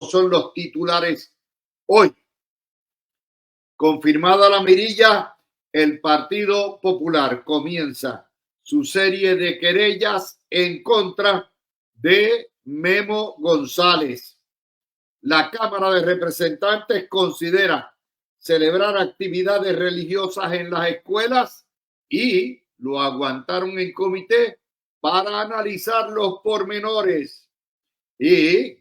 son los titulares hoy. Confirmada la mirilla, el Partido Popular comienza su serie de querellas en contra de Memo González. La Cámara de Representantes considera celebrar actividades religiosas en las escuelas y lo aguantaron en comité para analizar los pormenores. Y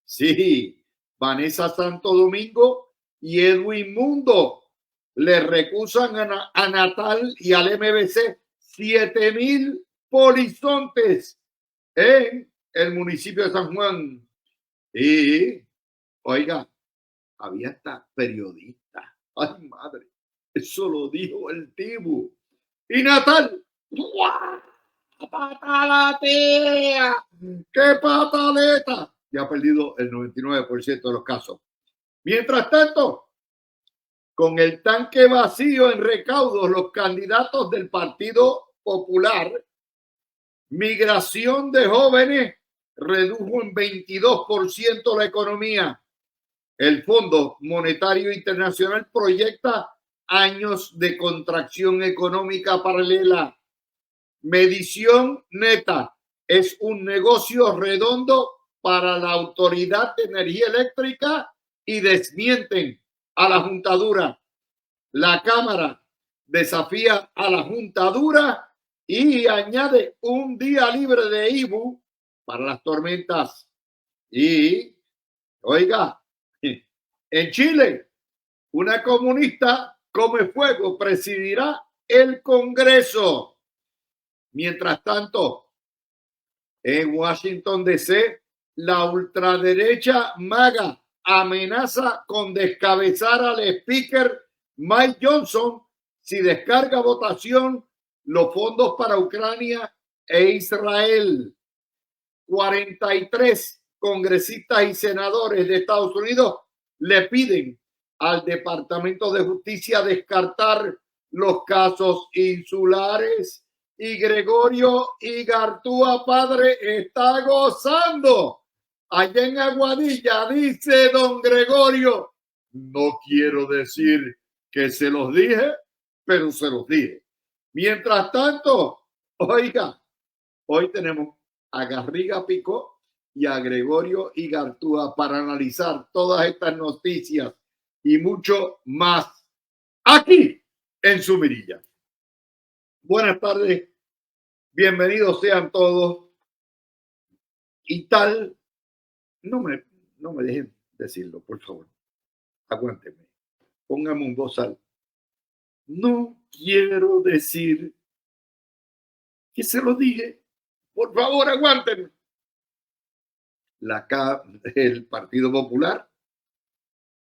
sí, Vanessa Santo Domingo y Edwin Mundo le recusan a Natal y al MBC 7,000 polizontes en el municipio de San Juan. Y, oiga, había hasta periodista. Ay, madre, eso lo dijo el Tibu. Y Natal, ¡guau! ¡Patalatea! ¡Qué pataleta! Ya ha perdido el 99% de los casos. Mientras tanto, con el tanque vacío en recaudos, los candidatos del Partido Popular, migración de jóvenes redujo en 22% la economía. El Fondo Monetario Internacional proyecta años de contracción económica paralela. Medición neta es un negocio redondo para la Autoridad de Energía Eléctrica y desmienten a la juntadura. La Cámara desafía a la juntadura y añade un día libre de IBU para las tormentas. Y, oiga, en Chile, una comunista come fuego presidirá el Congreso. Mientras tanto, en Washington, D.C., la ultraderecha MAGA amenaza con descabezar al speaker Mike Johnson si descarga votación los fondos para Ucrania e Israel. 43 congresistas y senadores de Estados Unidos le piden al Departamento de Justicia descartar los casos insulares y Gregorio Igartúa padre está gozando. Allá en Aguadilla dice don Gregorio, no quiero decir que se los dije, pero se los dije. Mientras tanto, oiga, hoy tenemos a Garriga Picó y a Gregorio Igartúa para analizar todas estas noticias y mucho más aquí en Su Mirilla. Buenas tardes, bienvenidos sean todos. Y tal, no me dejen decirlo, por favor. Aguántenme, pónganme un voz alta. No quiero decir que se lo dije. Por favor, aguántenme. El Partido Popular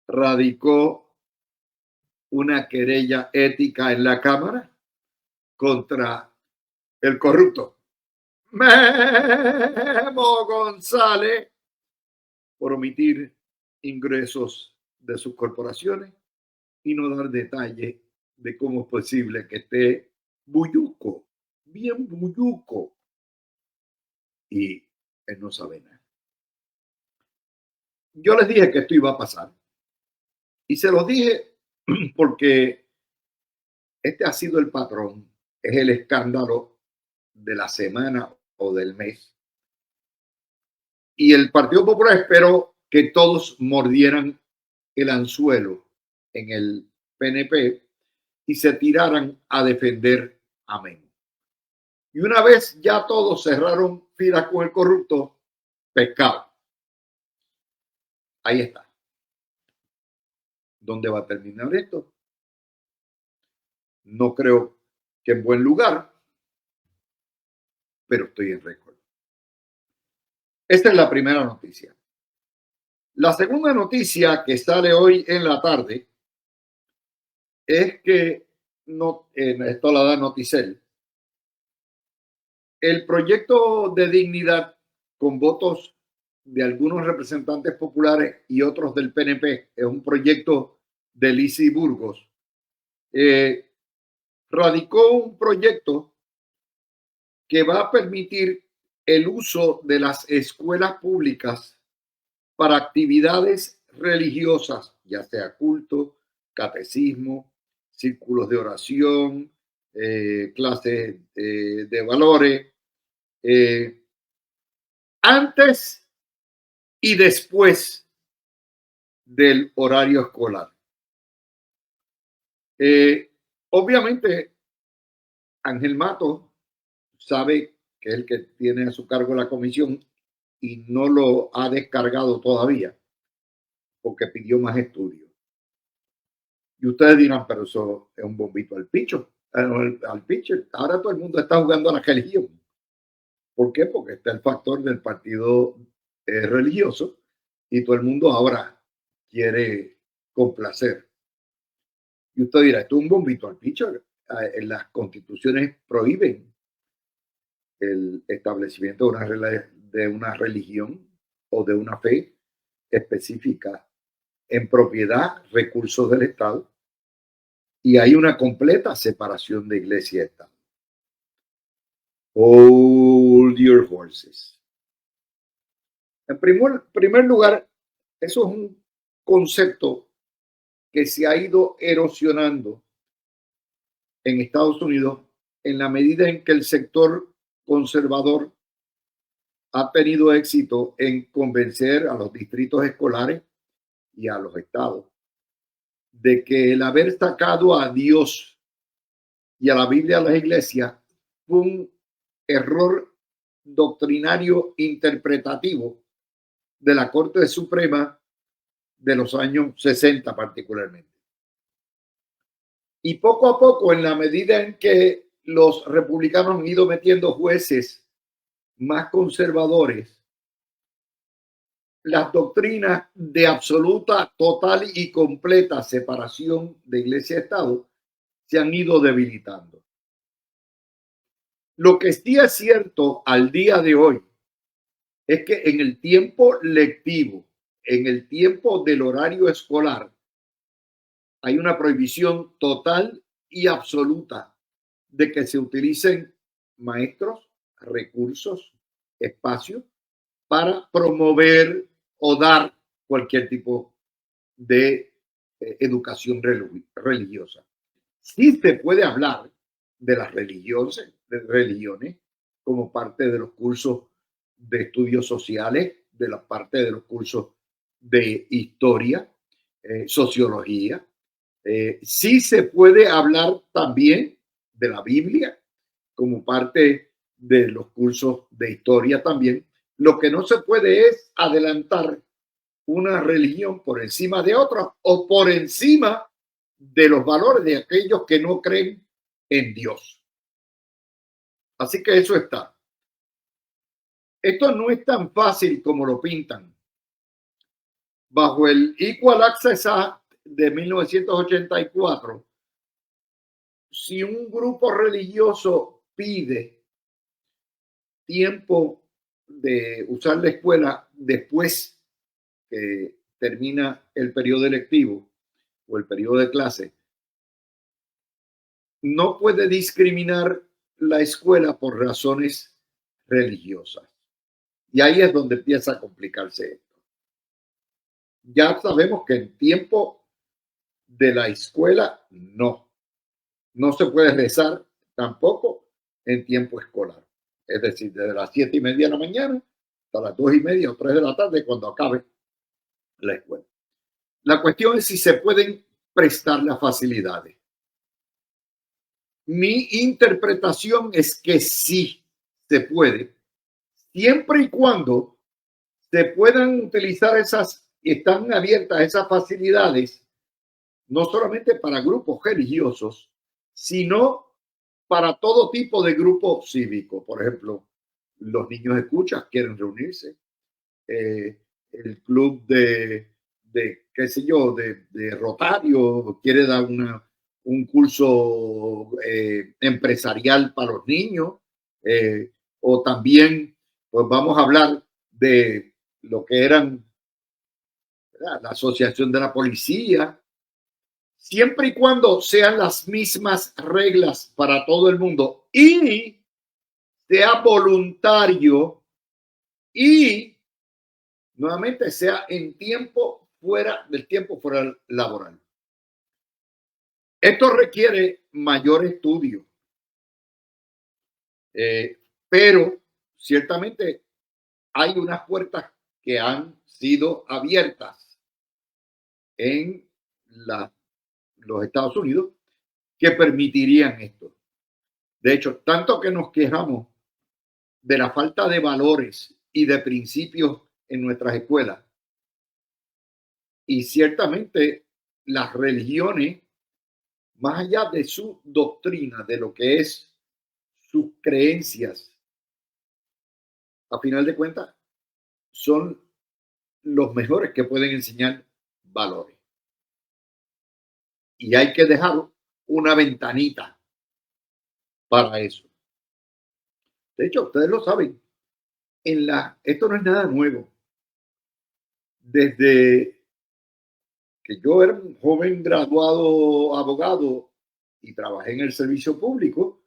radicó una querella ética en la Cámara contra el corrupto Memo González por omitir ingresos de sus corporaciones y no dar detalles de cómo es posible que esté bulluco, bien bulluco, y él no sabe nada. Yo les dije que esto iba a pasar y se los dije porque este ha sido el patrón, es el escándalo de la semana o del mes. Y el Partido Popular esperó que todos mordieran el anzuelo en el PNP y se tiraran a defender a Memo. Y una vez ya todos cerraron filas con el corrupto, pescado. Ahí está. ¿Dónde va a terminar esto? No creo que en buen lugar, pero estoy en récord. Esta es la primera noticia. La segunda noticia que sale hoy en la tarde es que esto la da Noticel. El proyecto de dignidad con votos de algunos representantes populares y otros del PNP, es un proyecto de Lizy Burgos, radicó un proyecto que va a permitir el uso de las escuelas públicas para actividades religiosas, ya sea culto, catecismo, círculos de oración, clases de valores, eh, antes y después del horario escolar. Obviamente, Ángel Mato sabe que es el que tiene a su cargo la comisión y no lo ha descargado todavía porque pidió más estudios. Y ustedes dirán, pero eso es un bombito al picho, al pitcher. Ahora todo el mundo está jugando a la religión. ¿Por qué? Porque está el factor del partido religioso y todo el mundo ahora quiere complacer. Y usted dirá, esto es un bombito al pitcher. Las constituciones prohíben el establecimiento de una religión o de una fe específica en propiedad, recursos del Estado, y hay una completa separación de iglesia y Estado. Hold your horses. En primer lugar, eso es un concepto que se ha ido erosionando en Estados Unidos en la medida en que el sector conservador ha tenido éxito en convencer a los distritos escolares y a los estados de que el haber sacado a Dios y a la Biblia a las iglesias fue un error doctrinario interpretativo de la Corte Suprema de los años 60 particularmente. Y poco a poco, en la medida en que los republicanos han ido metiendo jueces más conservadores, las doctrinas de absoluta, total y completa separación de iglesia y Estado se han ido debilitando. Lo que sí es cierto al día de hoy es que en el tiempo lectivo, en el tiempo del horario escolar, hay una prohibición total y absoluta de que se utilicen maestros, recursos, espacios para promover o dar cualquier tipo de educación religiosa. Sí se puede hablar de las religiones como parte de los cursos de estudios sociales, de la parte de los cursos de historia, sociología. Sí se puede hablar también de la Biblia como parte de los cursos de historia también. Lo que no se puede es adelantar una religión por encima de otra o por encima de los valores de aquellos que no creen en Dios. Así que eso está. Esto no es tan fácil como lo pintan. Bajo el Equal Access Act de 1984, si un grupo religioso pide tiempo de usar la escuela después que termina el periodo electivo o el periodo de clase, no puede discriminar la escuela por razones religiosas. Y ahí es donde empieza a complicarse esto. Ya sabemos que en tiempo de la escuela no se puede rezar tampoco en tiempo escolar. Es decir, desde las 7:30 de la mañana hasta las 2:30 o 3 de la tarde cuando acabe la escuela. La cuestión es si se pueden prestar las facilidades. Mi interpretación es que sí se puede, siempre y cuando se puedan utilizar están abiertas esas facilidades, no solamente para grupos religiosos, sino para todo tipo de grupos cívicos. Por ejemplo, los niños escuchas quieren reunirse, el club qué sé yo, de Rotario quiere dar un curso empresarial para los niños, o también, pues vamos a hablar de lo que eran, ¿verdad?, la asociación de la policía, siempre y cuando sean las mismas reglas para todo el mundo y sea voluntario y nuevamente sea en tiempo fuera del tiempo fuera laboral. Esto requiere mayor estudio, pero ciertamente hay unas puertas que han sido abiertas en los Estados Unidos que permitirían esto. De hecho, tanto que nos quejamos de la falta de valores y de principios en nuestras escuelas, y ciertamente las religiones, más allá de su doctrina, de lo que es sus creencias, a final de cuentas, son los mejores que pueden enseñar valores. Y hay que dejar una ventanita para eso. De hecho, ustedes lo saben, esto no es nada nuevo. Desde que yo era un joven graduado abogado y trabajé en el servicio público,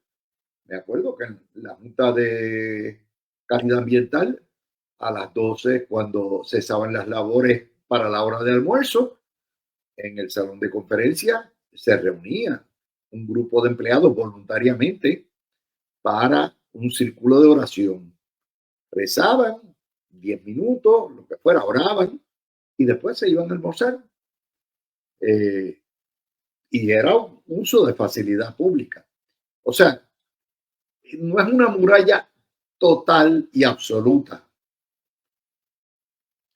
me acuerdo que en la Junta de Calidad Ambiental, a las 12, cuando cesaban las labores para la hora de almuerzo, en el salón de conferencia se reunía un grupo de empleados voluntariamente para un círculo de oración. Rezaban 10 minutos, lo que fuera, oraban y después se iban a almorzar. Y era un uso de facilidad pública. O sea, no es una muralla total y absoluta.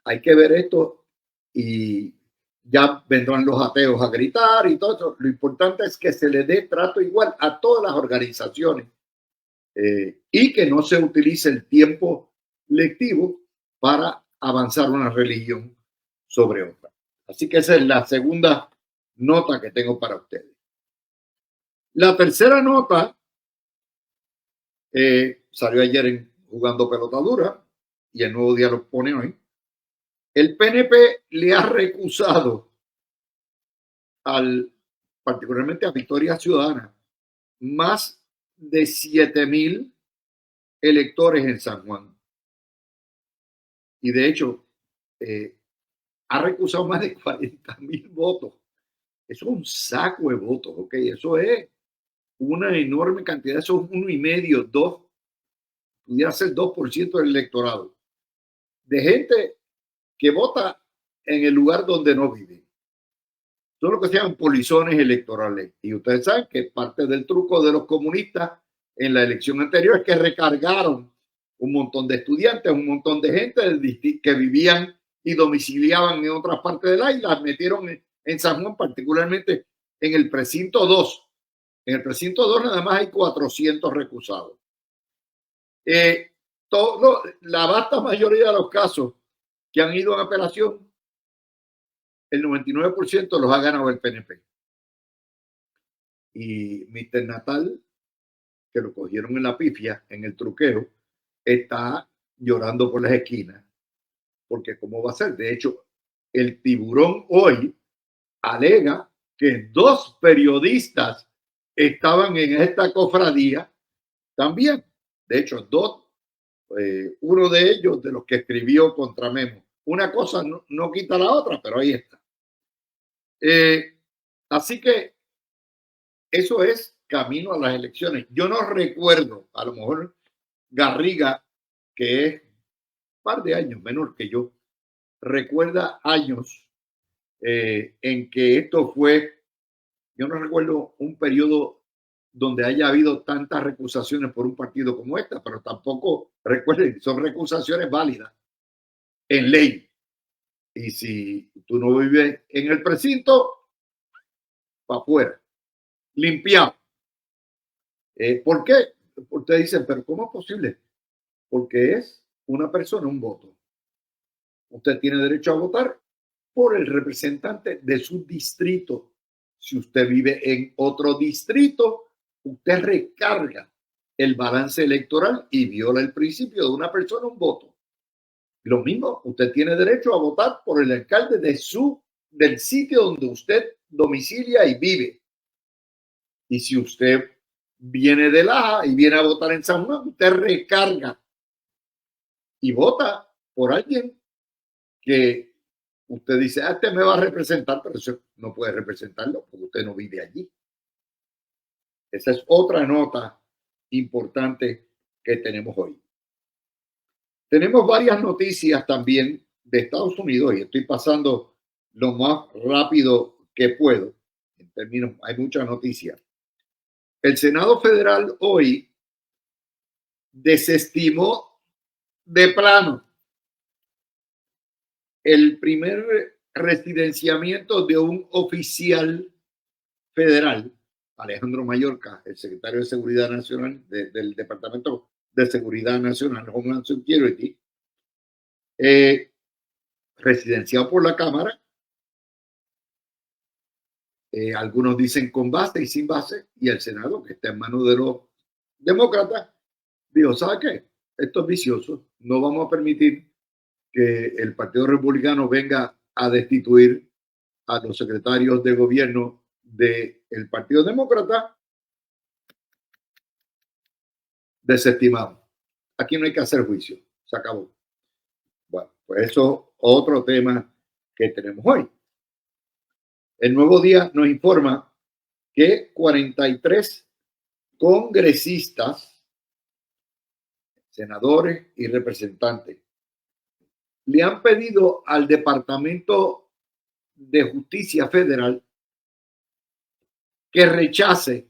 Hay que ver esto y ya vendrán los ateos a gritar y todo eso. Lo importante es que se le dé trato igual a todas las organizaciones y que no se utilice el tiempo lectivo para avanzar una religión sobre otra. Así que esa es la segunda nota que tengo para ustedes. La tercera nota salió ayer en Jugando Pelota Dura y el Nuevo Día lo pone hoy. El PNP le ha recusado particularmente a Victoria Ciudadana, más de 7,000 electores en San Juan. Y de hecho, ha recusado más de 40,000 votos. Eso es un saco de votos, ¿ok? Eso es una enorme cantidad, eso es 1,5, 2, pudiera ser 2% del electorado. De gente que vota en el lugar donde no vive. Son lo que se llaman polizones electorales. Y ustedes saben que parte del truco de los comunistas en la elección anterior es que recargaron un montón de estudiantes, un montón de gente que vivían y domiciliaban en otras partes de la isla, metieron en San Juan, particularmente en el precinto 2. En el precinto 2 nada más hay 400 recusados. La vasta mayoría de los casos que han ido en apelación, el 99% los ha ganado el PNP. Y Mr. Natal, que lo cogieron en la pifia, en el truqueo, está llorando por las esquinas, porque ¿cómo va a ser? De hecho, el Tiburón hoy alega que 2 periodistas estaban en esta cofradía también. De hecho, uno de ellos de los que escribió contra Memo. Una cosa no quita la otra, pero ahí está. Así que eso es camino a las elecciones. Yo no recuerdo, a lo mejor Garriga, que es un par de años menor que yo, recuerda años en que esto fue, yo no recuerdo un periodo donde haya habido tantas recusaciones por un partido como esta, pero tampoco, recuerden, son recusaciones válidas en ley. Y si tú no vives en el precinto, para afuera, limpiado. ¿Por qué? Ustedes dicen, pero ¿cómo es posible? Porque es una persona, un voto. Usted tiene derecho a votar por el representante de su distrito. Si usted vive en otro distrito, usted recarga el balance electoral y viola el principio de una persona, un voto. Lo mismo, usted tiene derecho a votar por el alcalde del sitio donde usted domicilia y vive. Y si usted viene de Laja y viene a votar en San Juan, usted recarga y vota por alguien que usted dice, este me va a representar, pero eso no puede representarlo porque usted no vive allí. Esa es otra nota importante que tenemos hoy. Tenemos varias noticias también de Estados Unidos y estoy pasando lo más rápido que puedo. En términos, hay muchas noticias. El Senado Federal hoy desestimó de plano el primer residenciamiento de un oficial federal, Alejandro Mayorkas, el secretario de Seguridad Nacional del Departamento de Seguridad Nacional, Homeland Security, residenciado por la Cámara. Algunos dicen con base y sin base, y el Senado, que está en manos de los demócratas, dijo, ¿sabe qué? Esto es vicioso, no vamos a permitir que el Partido Republicano venga a destituir a los secretarios de gobierno del Partido Demócrata. Desestimado. Aquí no hay que hacer juicio, se acabó. Bueno, pues eso es otro tema que tenemos hoy. El Nuevo Día nos informa que 43 congresistas, senadores y representantes le han pedido al Departamento de Justicia Federal que rechace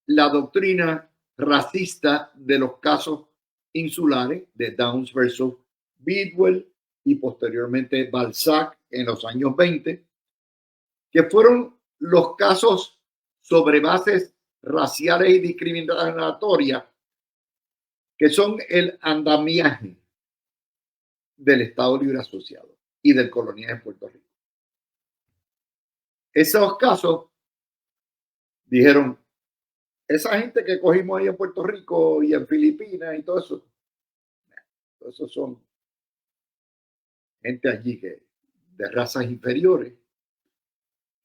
la doctrina racista de los casos insulares de Downs versus Bidwell y posteriormente Balzac en los años 20, que fueron los casos sobre bases raciales y discriminatorias que son el andamiaje del Estado Libre Asociado y del colonial de Puerto Rico. Esos casos dijeron, esa gente que cogimos ahí en Puerto Rico y en Filipinas y todo eso, esos son gente allí que de razas inferiores,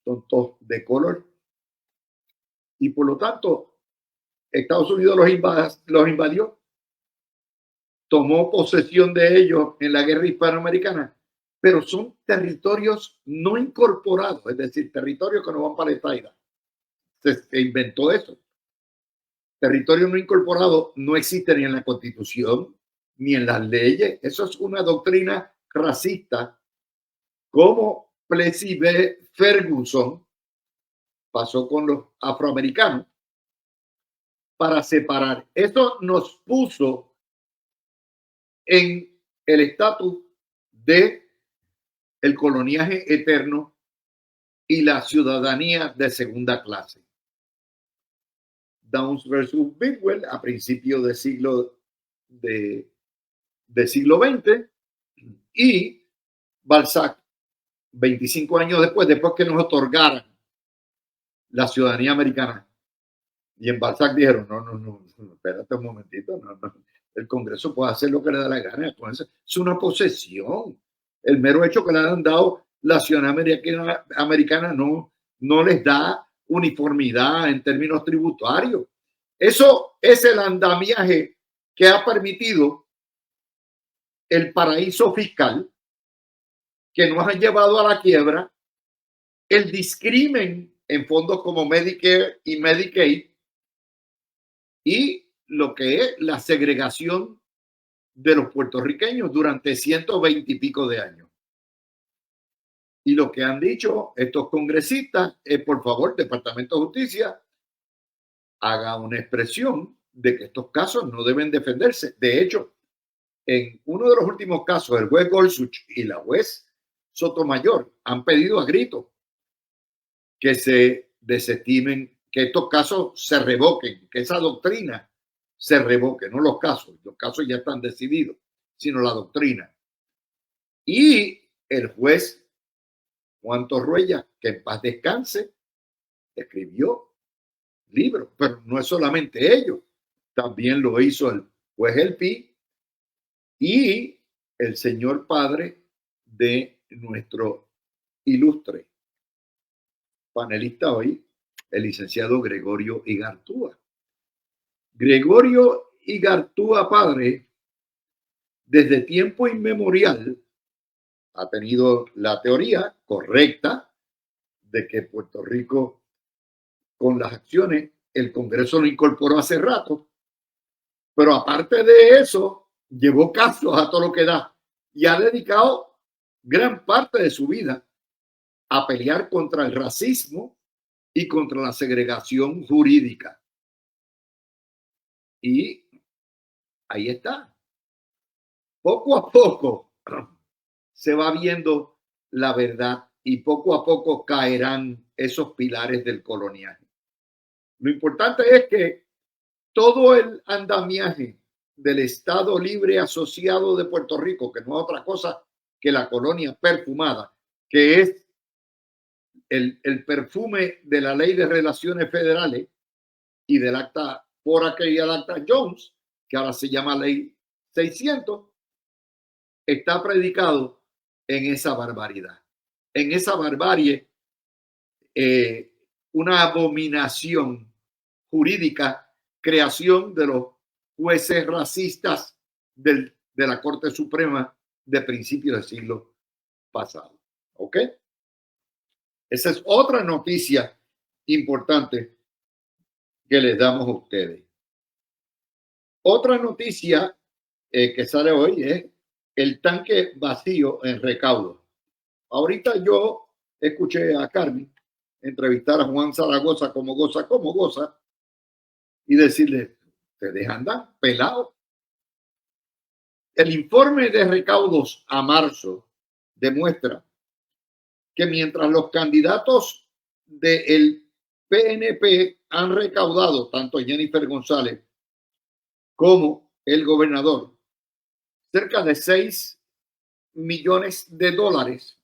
son todos de color, y por lo tanto Estados Unidos los invadió, tomó posesión de ellos en la guerra hispanoamericana, pero son territorios no incorporados, es decir, territorios que no van para esta isla. Se inventó eso. Territorio no incorporado no existe ni en la Constitución ni en las leyes. Eso es una doctrina racista, como Plessy v. Ferguson pasó con los afroamericanos para separar. Eso nos puso en el estatus de el coloniaje eterno y la ciudadanía de segunda clase. Downs versus Bidwell a principios del siglo XX y Balzac 25 años después que nos otorgaran la ciudadanía americana. Y en Balzac dijeron, no, espérate un momentito, no. El Congreso puede hacer lo que le da la gana. Es una posesión. El mero hecho que le han dado la ciudadanía americana no les da uniformidad en términos tributarios. Eso es el andamiaje que ha permitido el paraíso fiscal que nos ha llevado a la quiebra, el discrimen en fondos como Medicare y Medicaid y lo que es la segregación de los puertorriqueños durante 120 y pico de años. Y lo que han dicho estos congresistas es, por favor, Departamento de Justicia, haga una expresión de que estos casos no deben defenderse. De hecho, en uno de los últimos casos, el juez Gorsuch y la juez Sotomayor han pedido a gritos que se desestimen, que estos casos se revoquen, que esa doctrina se revoque, no los casos ya están decididos, sino la doctrina. Y el juez Juan Torruella, que en paz descanse, escribió libros, pero no es solamente ellos, también lo hizo el juez Elpi y el señor padre de nuestro ilustre panelista hoy, el licenciado Gregorio Igartúa. Gregorio Igartúa padre, desde tiempo inmemorial, ha tenido la teoría correcta de que Puerto Rico, con las acciones, el Congreso lo incorporó hace rato, pero aparte de eso, llevó casos a todo lo que da y ha dedicado gran parte de su vida a pelear contra el racismo y contra la segregación jurídica. Y ahí está. Poco a poco se va viendo la verdad y poco a poco caerán esos pilares del coloniaje. Lo importante es que todo el andamiaje del Estado Libre Asociado de Puerto Rico, que no es otra cosa que la colonia perfumada, que es el perfume de la Ley de Relaciones Federales y del acta por aquella acta Jones, que ahora se llama Ley 600, está predicado en esa barbaridad, en esa barbarie, una abominación jurídica, creación de los jueces racistas de la Corte Suprema de principios del siglo pasado. ¿Ok? Esa es otra noticia importante que les damos a ustedes. Otra noticia que sale hoy es el tanque vacío en recaudo. Ahorita yo escuché a Carmen entrevistar a Juan Zaragoza como goza, y decirle, ustedes andan pelados. El informe de recaudos a marzo demuestra que mientras los candidatos del PNP han recaudado, tanto Jennifer González como el gobernador, cerca de 6 millones de dólares,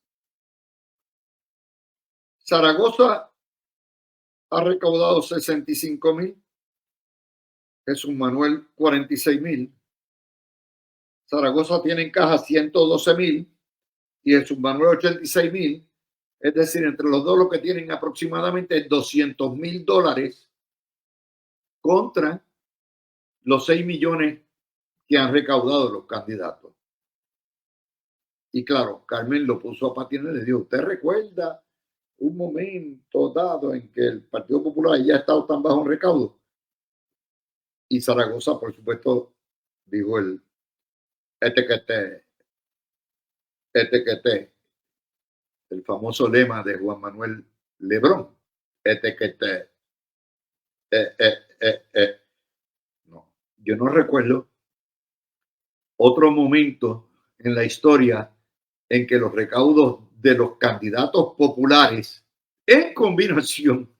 Zaragoza ha recaudado 65,000, Jesús Manuel 46,000, Zaragoza tiene en caja 112,000 y Jesús Manuel 86,000. Es decir, entre los dos lo que tienen aproximadamente 200,000 dólares contra los 6 millones que han recaudado los candidatos. Y claro, Carmen lo puso a patinar y le dijo, ¿usted recuerda un momento dado en que el Partido Popular ya ha estado tan bajo en recaudo? Y Zaragoza, por supuesto, dijo el el famoso lema de Juan Manuel Lebrón. No, yo no recuerdo otro momento en la historia en que los recaudos de los candidatos populares en combinación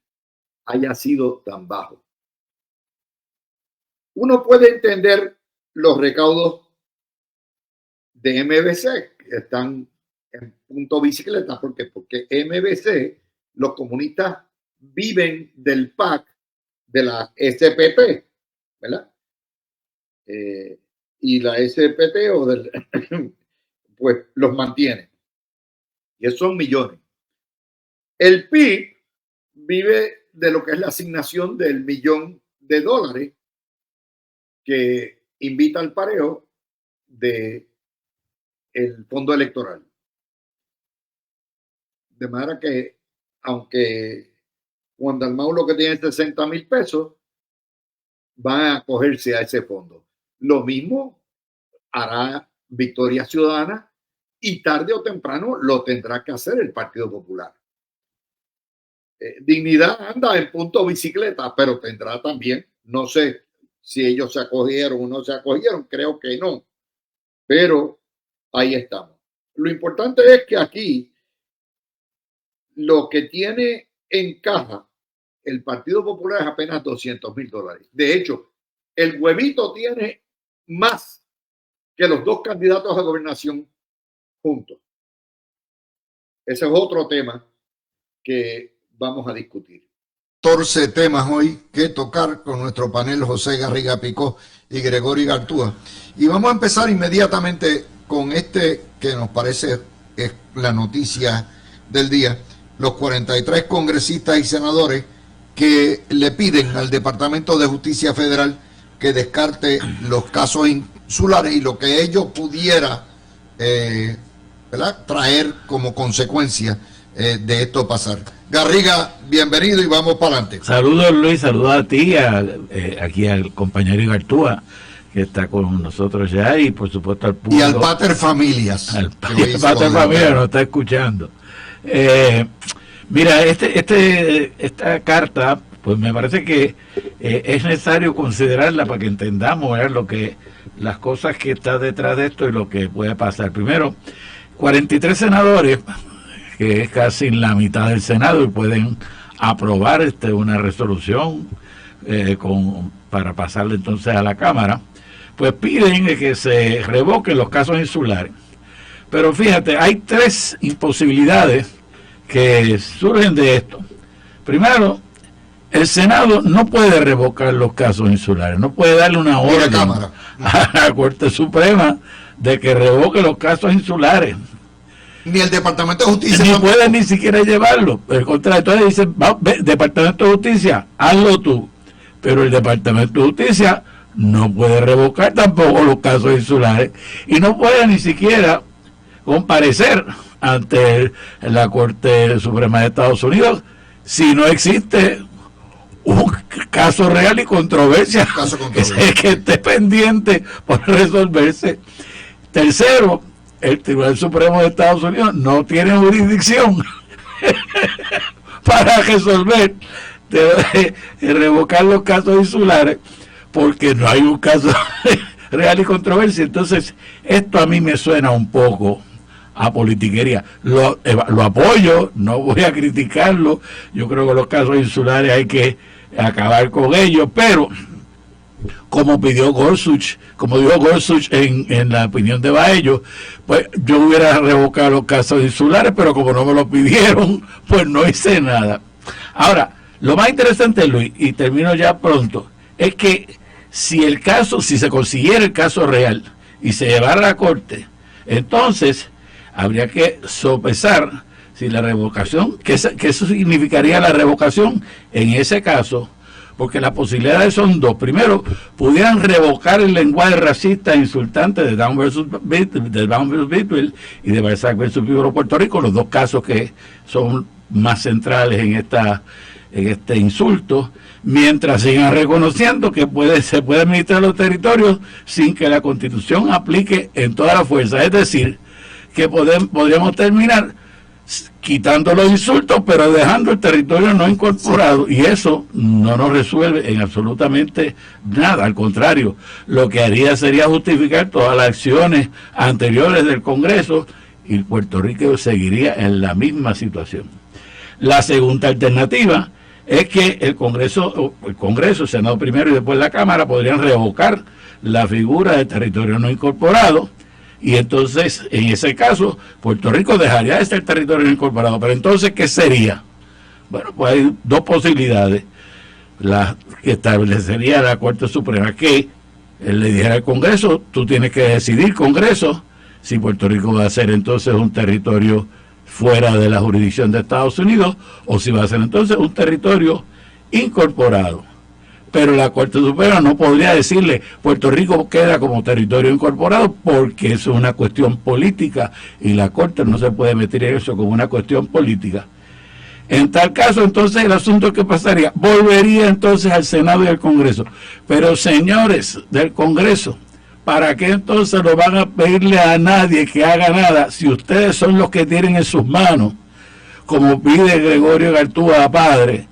haya sido tan bajo. Uno puede entender los recaudos de MBC que están en punto bicicleta, porque MBC, los comunistas viven del PAC de la SPP, ¿verdad? Y la SPT pues los mantiene. Y esos son millones. El PIB vive de lo que es la asignación del $1,000,000 que invita al pareo de el fondo electoral. De manera que, aunque Juan Dalmau lo que tiene es 60,000 pesos, van a acogerse a ese fondo. Lo mismo hará Victoria Ciudadana y tarde o temprano lo tendrá que hacer el Partido Popular. Dignidad anda en punto bicicleta, pero tendrá también, no sé si ellos se acogieron o no se acogieron, creo que no, pero ahí estamos. Lo importante es que aquí lo que tiene en caja el Partido Popular es apenas 200,000 dólares. De hecho, el huevito tiene más que los dos candidatos a gobernación juntos. Ese es otro tema que vamos a discutir. 14 temas hoy que tocar con nuestro panel José Garriga Picó y Gregorio Gartúa. Y vamos a empezar inmediatamente con este que nos parece es la noticia del día. Los 43 congresistas y senadores que le piden al Departamento de Justicia Federal que descarte los casos insulares y lo que ello pudiera ¿verdad?, traer como consecuencia de esto pasar. Garriga, bienvenido y vamos para adelante. Saludos, Luis, saludos a ti, aquí al compañero Igartúa, que está con nosotros ya, y por supuesto al público. Y al Pater Familias. Al Pater Familias nos está escuchando. Mira, esta carta, pues me parece que es necesario considerarla para que entendamos, ¿verdad?, las cosas que está detrás de esto y lo que puede pasar. Primero, 43 senadores, que es casi la mitad del Senado, y pueden aprobar una resolución para pasarle entonces a la Cámara, pues piden que se revoquen los casos insulares. Pero fíjate, hay 3 imposibilidades que surgen de esto. Primero, el Senado no puede revocar los casos insulares, no puede darle una orden a la Corte Suprema de que revoque los casos insulares. Ni el Departamento de Justicia. Ni puede ni siquiera llevarlo. Al contrario, entonces dicen, Departamento de Justicia, hazlo tú. Pero el Departamento de Justicia no puede revocar tampoco los casos insulares y no puede ni siquiera comparecer ante la Corte Suprema de Estados Unidos si no existe un caso real y controversia que esté pendiente por resolverse. Tercero, el Tribunal Supremo de Estados Unidos no tiene jurisdicción para resolver, revocar los casos insulares, porque no hay un caso real y controversia. Entonces, esto a mí me suena un poco a politiquería. Lo apoyo, no voy a criticarlo. Yo creo que los casos insulares hay que acabar con ellos, pero como pidió Gorsuch, como dijo Gorsuch en la opinión de Baello, pues yo hubiera revocado los casos insulares, pero como no me lo pidieron, pues no hice nada. Ahora, lo más interesante, Luis, y termino ya pronto, es que si se consiguiera el caso real y se llevara a la Corte, entonces habría que sopesar si la revocación, que eso significaría la revocación en ese caso, porque las posibilidades son 2. Primero, pudieran revocar el lenguaje racista e insultante de Brown versus Bidwell y de Balzac versus Pueblo Puerto Rico, los 2 casos que son más centrales en este insulto, mientras sigan reconociendo que se puede administrar los territorios sin que la Constitución aplique en toda la fuerza. Es decir, que podríamos terminar quitando los insultos, pero dejando el territorio no incorporado, y eso no nos resuelve en absolutamente nada. Al contrario, lo que haría sería justificar todas las acciones anteriores del Congreso, y Puerto Rico seguiría en la misma situación. La segunda alternativa es que el Congreso, el Senado primero y después la Cámara, podrían revocar la figura de territorio no incorporado, y entonces, en ese caso, Puerto Rico dejaría de ser territorio no incorporado. Pero entonces, ¿qué sería? Bueno, pues hay 2 posibilidades. La que establecería la Corte Suprema, que le dijera al Congreso, tú tienes que decidir, Congreso, si Puerto Rico va a ser entonces un territorio fuera de la jurisdicción de Estados Unidos, o si va a ser entonces un territorio incorporado. Pero la Corte Suprema no podría decirle Puerto Rico queda como territorio incorporado, porque eso es una cuestión política y la Corte no se puede meter en eso como una cuestión política. En tal caso, entonces, el asunto que pasaría, volvería entonces al Senado y al Congreso. Pero, señores del Congreso, ¿para qué entonces no van a pedirle a nadie que haga nada si ustedes son los que tienen en sus manos, como pide Gregorio Gartúa padre,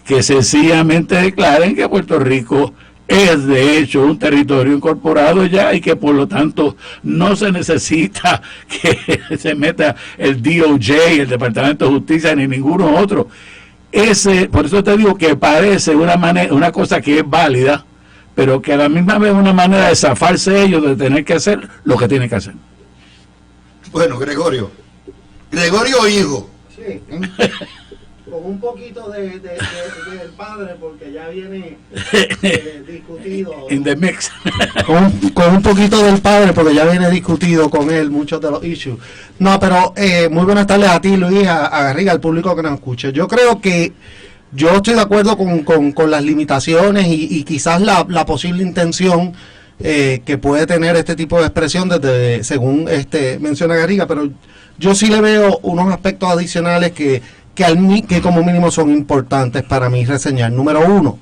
que sencillamente declaren que Puerto Rico es de hecho un territorio incorporado ya, y que por lo tanto no se necesita que se meta el DOJ, el Departamento de Justicia, ni ninguno otro? Por eso te digo que parece una cosa que es válida, pero que a la misma vez es una manera de zafarse ellos de tener que hacer lo que tienen que hacer. Bueno, Gregorio hijo. Sí. Con un poquito del padre, porque ya viene discutido. In the mix. Con un poquito del padre, porque ya viene discutido con él muchos de los issues. No, pero muy buenas tardes a ti, Luis, a Garriga, al público que nos escucha. Yo creo que yo estoy de acuerdo con las limitaciones y quizás la posible intención que puede tener este tipo de expresión, según menciona Garriga, pero yo sí le veo unos aspectos adicionales que como mínimo son importantes para mí reseñar. Número uno,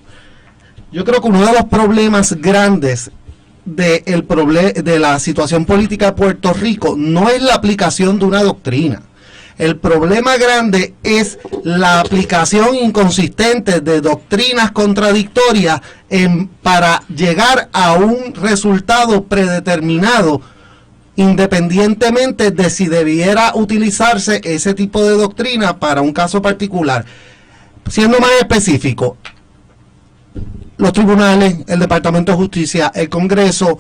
yo creo que uno de los problemas grandes de la situación política de Puerto Rico no es la aplicación de una doctrina. El problema grande es la aplicación inconsistente de doctrinas contradictorias para llegar a un resultado predeterminado, independientemente de si debiera utilizarse ese tipo de doctrina para un caso particular. Siendo más específico, los tribunales, el Departamento de Justicia, el Congreso,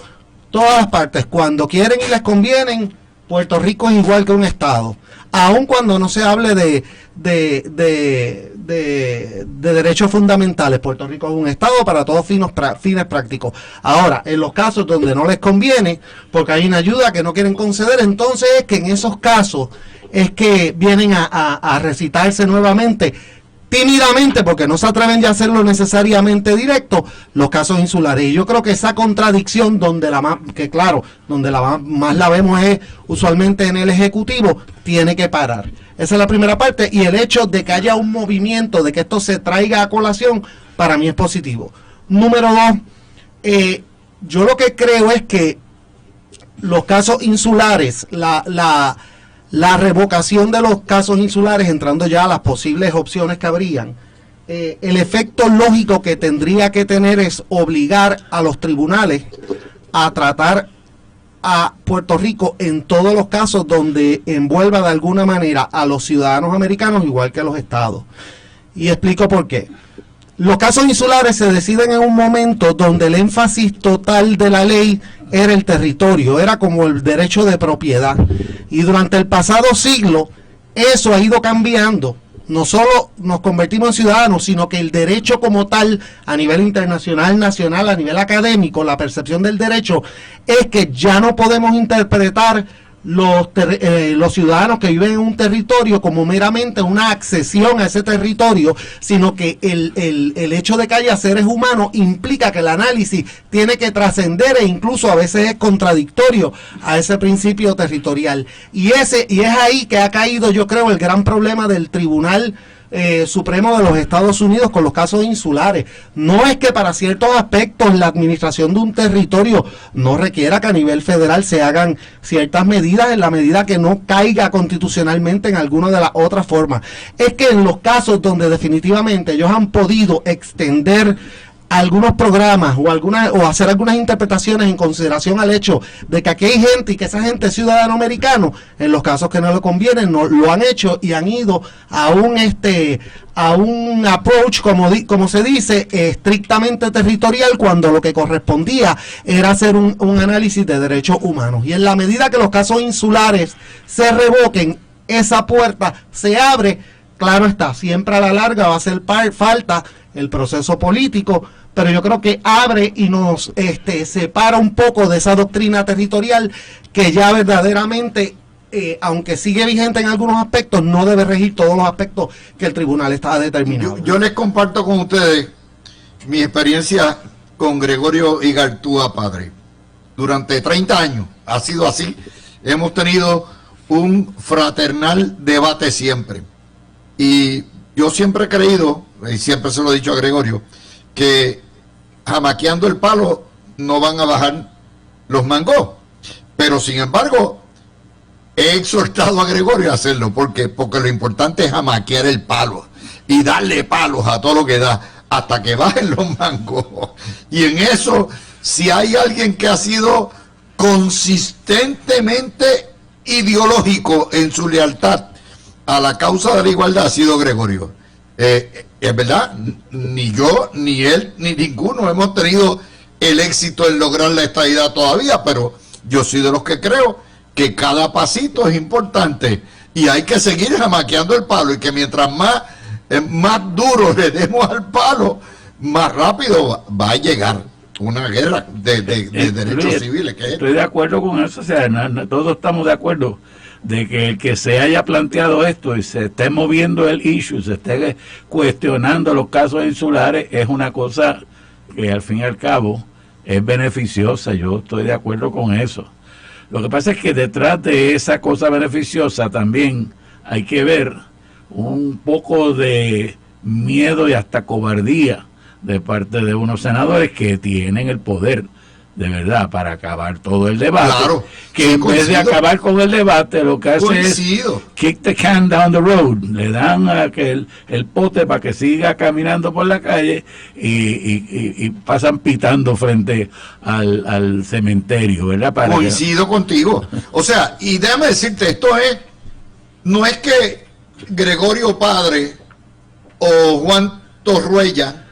todas las partes, cuando quieren y les convienen, Puerto Rico es igual que un estado. Aun cuando no se hable de derechos fundamentales, Puerto Rico es un estado para todos fines prácticos. Ahora, en los casos donde no les conviene, porque hay una ayuda que no quieren conceder, entonces es que en esos casos es que vienen a recitarse nuevamente, tímidamente, porque no se atreven ya a hacerlo necesariamente directo, los casos insulares. Y yo creo que esa contradicción, donde más la vemos es usualmente en el Ejecutivo, tiene que parar. Esa es la primera parte, y el hecho de que haya un movimiento, de que esto se traiga a colación, para mí es positivo. Número dos, yo lo que creo es que los casos insulares, la revocación de los casos insulares, entrando ya a las posibles opciones que habrían, el efecto lógico que tendría que tener es obligar a los tribunales a tratar a Puerto Rico en todos los casos donde envuelva de alguna manera a los ciudadanos americanos igual que a los estados. Y explico por qué. Los casos insulares se deciden en un momento donde el énfasis total de la ley era el territorio, era como el derecho de propiedad. Y durante el pasado siglo, eso ha ido cambiando. No solo nos convertimos en ciudadanos, sino que el derecho como tal, a nivel internacional, nacional, a nivel académico, la percepción del derecho, es que ya no podemos interpretar los ciudadanos que viven en un territorio como meramente una accesión a ese territorio, sino que el hecho de que haya seres humanos implica que el análisis tiene que trascender e incluso a veces es contradictorio a ese principio territorial. Y es ahí que ha caído, yo creo, el gran problema del Tribunal Supremo de los Estados Unidos con los casos insulares. No es que para ciertos aspectos la administración de un territorio no requiera que a nivel federal se hagan ciertas medidas en la medida que no caiga constitucionalmente en alguna de las otras formas. Es que en los casos donde definitivamente ellos han podido extender algunos programas o hacer algunas interpretaciones en consideración al hecho de que aquí hay gente y que esa gente es ciudadano americano, en los casos que no le convienen, no lo han hecho y han ido a un approach, como se dice, estrictamente territorial, cuando lo que correspondía era hacer un análisis de derechos humanos. Y en la medida que los casos insulares se revoquen, esa puerta se abre. Claro está, siempre a la larga va a hacer falta el proceso político, pero yo creo que abre y nos separa un poco de esa doctrina territorial que ya verdaderamente, aunque sigue vigente en algunos aspectos, no debe regir todos los aspectos que el tribunal está determinado. Yo les comparto con ustedes mi experiencia con Gregorio Igartúa padre. Durante 30 años ha sido así. Hemos tenido un fraternal debate siempre. Y yo siempre he creído, y siempre se lo he dicho a Gregorio, que jamaqueando el palo no van a bajar los mangos. Pero sin embargo, he exhortado a Gregorio a hacerlo. Porque lo importante es jamaquear el palo y darle palos a todo lo que da hasta que bajen los mangos. Y en eso, si hay alguien que ha sido consistentemente ideológico en su lealtad a la causa de la igualdad, ha sido Gregorio. Es verdad, ni yo, ni él, ni ninguno hemos tenido el éxito en lograr la estadidad todavía, pero yo soy de los que creo que cada pasito es importante y hay que seguir jamaqueando el palo, y que mientras más duro le demos al palo, más rápido va a llegar una guerra de derechos civiles. Estoy de acuerdo con eso, o sea, todos estamos de acuerdo de que el que se haya planteado esto y se esté moviendo el issue, se esté cuestionando los casos insulares, es una cosa que al fin y al cabo es beneficiosa. Yo estoy de acuerdo con eso. Lo que pasa es que detrás de esa cosa beneficiosa también hay que ver un poco de miedo y hasta cobardía de parte de unos senadores que tienen el poder de verdad para acabar todo el debate. Claro, que sí, en vez de acabar con el debate, lo que hace es kick the can down the road. Le dan el pote para que siga caminando por la calle y pasan pitando frente al cementerio, ¿verdad? Coincido contigo. O sea, y déjame decirte, no es que Gregorio Padre o Juan Torruella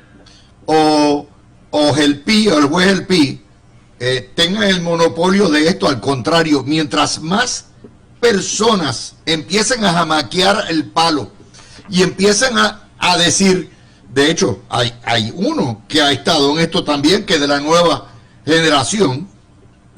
o Gelpi o el juez Gelpi tengan el monopolio de esto. Al contrario, mientras más personas empiecen a jamaquear el palo y empiecen a decir, de hecho, hay uno que ha estado en esto también, que de la nueva generación,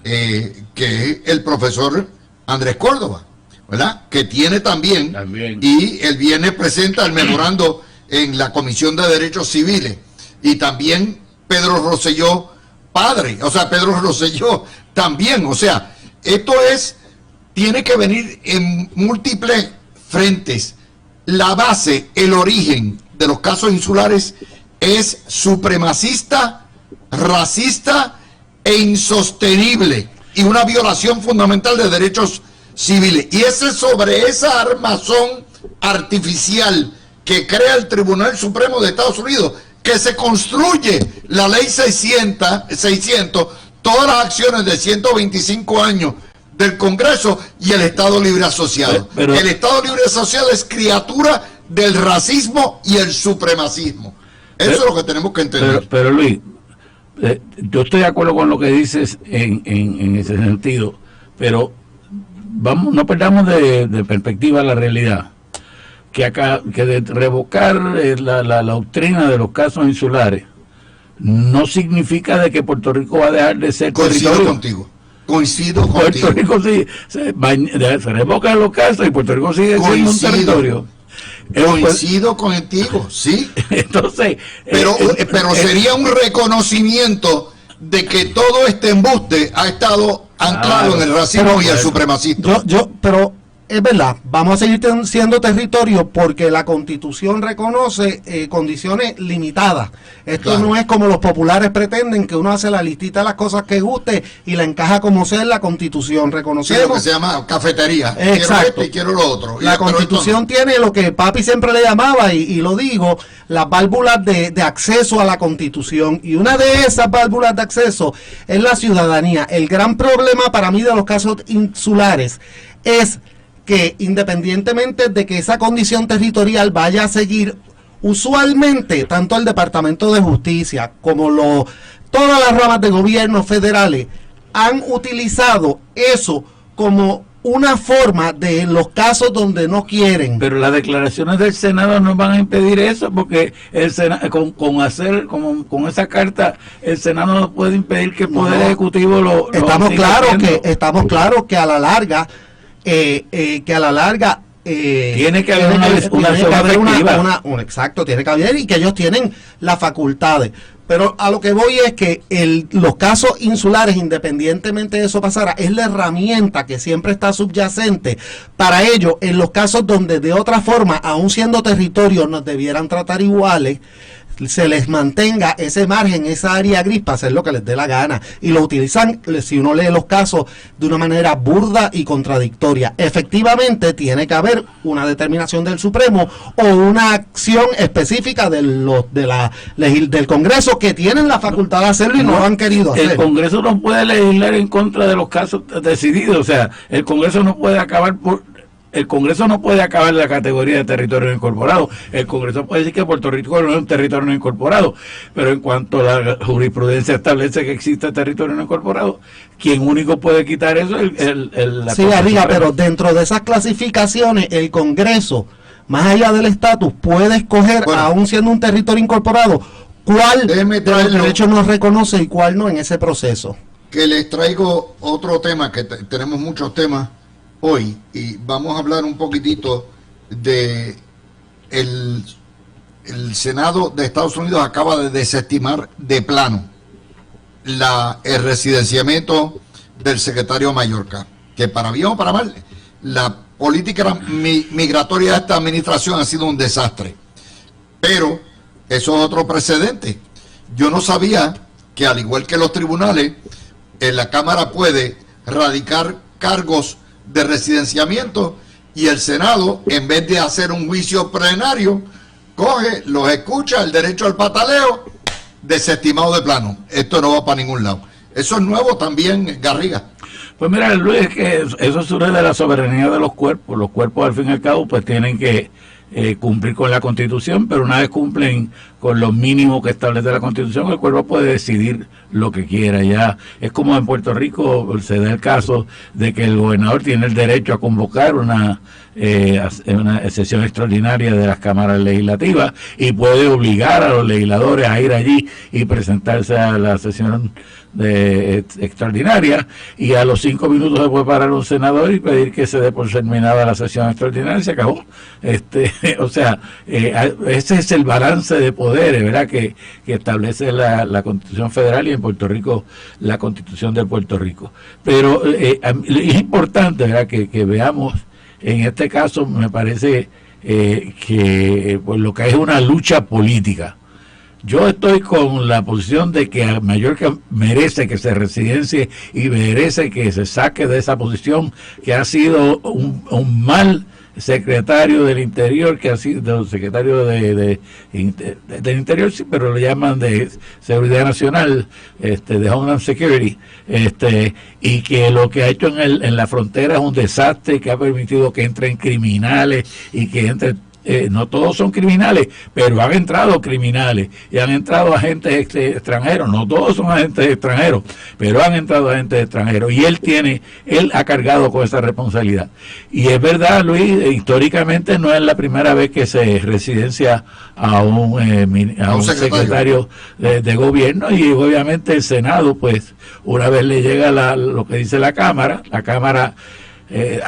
que es el profesor Andrés Córdoba, ¿verdad? Que tiene también. Y el viernes presenta el memorando en la Comisión de Derechos Civiles, y también Pedro Rosselló padre, o sea, Pedro Rosselló también. O sea, esto tiene que venir en múltiples frentes. La base, el origen de los casos insulares es supremacista, racista e insostenible, y una violación fundamental de derechos civiles. Y sobre esa armazón artificial que crea el Tribunal Supremo de Estados Unidos, que se construye la ley 600, todas las acciones de 125 años del Congreso y el Estado Libre Asociado. Pero el Estado Libre Asociado es criatura del racismo y el supremacismo. Eso es lo que tenemos que entender. Pero Luis, yo estoy de acuerdo con lo que dices en ese sentido, pero no perdamos de perspectiva la realidad. Que de revocar la doctrina de los casos insulares no significa de que Puerto Rico va a dejar de ser territorio. Coincido contigo. Puerto Rico sí, se revocan los casos y Puerto Rico sigue siendo un territorio. Coincido contigo, sí. Entonces, pero sería un reconocimiento de que todo este embuste ha estado anclado en el racismo y el supremacismo. Pero es verdad, vamos a seguir siendo territorio porque la Constitución reconoce condiciones limitadas. Esto no es como los populares pretenden, que uno hace la listita de las cosas que guste y la encaja como sea en la Constitución. Reconocemos. Sí, lo que se llama cafetería. Exacto. Quiero esto y quiero lo otro. La Constitución tiene lo que papi siempre le llamaba, y lo digo, las válvulas de acceso a la Constitución. Y una de esas válvulas de acceso es la ciudadanía. El gran problema para mí de los casos insulares es que independientemente de que esa condición territorial vaya a seguir, usualmente tanto el Departamento de Justicia como todas las ramas de gobierno federales han utilizado eso como una forma de los casos donde no quieren. Pero las declaraciones del Senado no van a impedir eso, porque el Senado, con esa carta, el Senado no puede impedir que el Poder Ejecutivo lo estamos claros que a la larga tiene que haber exacto, tiene que haber, y que ellos tienen las facultades. Pero a lo que voy es que los casos insulares, independientemente de eso pasara, es la herramienta que siempre está subyacente para ellos en los casos donde de otra forma, aun siendo territorios, nos debieran tratar iguales, se les mantenga ese margen, esa área gris para hacer lo que les dé la gana, y lo utilizan, si uno lee los casos, de una manera burda y contradictoria. Efectivamente tiene que haber una determinación del Supremo o una acción específica del Congreso, que tienen la facultad de hacerlo y no lo han querido hacer. El Congreso no puede legislar en contra de los casos decididos. O sea, el Congreso no puede acabar la categoría de territorio no incorporado. El Congreso puede decir que Puerto Rico no es un territorio no incorporado, pero en cuanto la jurisprudencia establece que existe territorio no incorporado, quien único puede quitar eso es la sí, Garriga, pero dentro de esas clasificaciones, el Congreso, más allá del estatus, puede escoger, aún siendo un territorio incorporado, cuál de los derechos nos reconoce y cuál no en ese proceso. Que les traigo otro tema, que tenemos muchos temas hoy, y vamos a hablar un poquitito de el Senado de Estados Unidos acaba de desestimar de plano el residenciamiento del secretario Mayorkas, que para bien o para mal, la política migratoria de esta administración ha sido un desastre. Pero eso es otro precedente. Yo no sabía que, al igual que los tribunales, en la Cámara puede radicar cargos de residenciamiento y el Senado, en vez de hacer un juicio plenario, coge, los escucha, el derecho al pataleo, desestimado de plano. Esto no va para ningún lado. Eso es nuevo también, Garriga. Pues mira, Luis, que eso surge de la soberanía de los cuerpos. Los cuerpos, al fin y al cabo, pues tienen que cumplir con la Constitución, pero una vez cumplen con los mínimos que establece la Constitución, el cuerpo puede decidir lo que quiera. Ya es como en Puerto Rico se da el caso de que el gobernador tiene el derecho a convocar una sesión extraordinaria de las cámaras legislativas y puede obligar a los legisladores a ir allí y presentarse a la sesión extraordinaria, y a los 5 minutos se puede parar un senador y pedir que se dé por terminada la sesión extraordinaria y se acabó. O sea, ese es el balance de poderes, ¿verdad?, que establece la Constitución Federal, y en Puerto Rico la Constitución de Puerto Rico. Pero es importante, ¿verdad?, que veamos, en este caso me parece que pues, lo que es una lucha política. Yo estoy con la posición de que a Mayorkas merece que se residencie y merece que se saque de esa posición, que ha sido un mal secretario del Interior, que ha sido secretario del Interior, sí, pero lo llaman de Seguridad Nacional, de Homeland Security, y que lo que ha hecho en la frontera es un desastre, que ha permitido que entren criminales y que entren. No todos son criminales, pero han entrado criminales y han entrado agentes extranjeros. No todos son agentes extranjeros, pero han entrado agentes extranjeros, y él ha cargado con esa responsabilidad. Y es verdad, Luis, históricamente no es la primera vez que se residencia a un secretario de gobierno, y obviamente el Senado, pues una vez le llega lo que dice la Cámara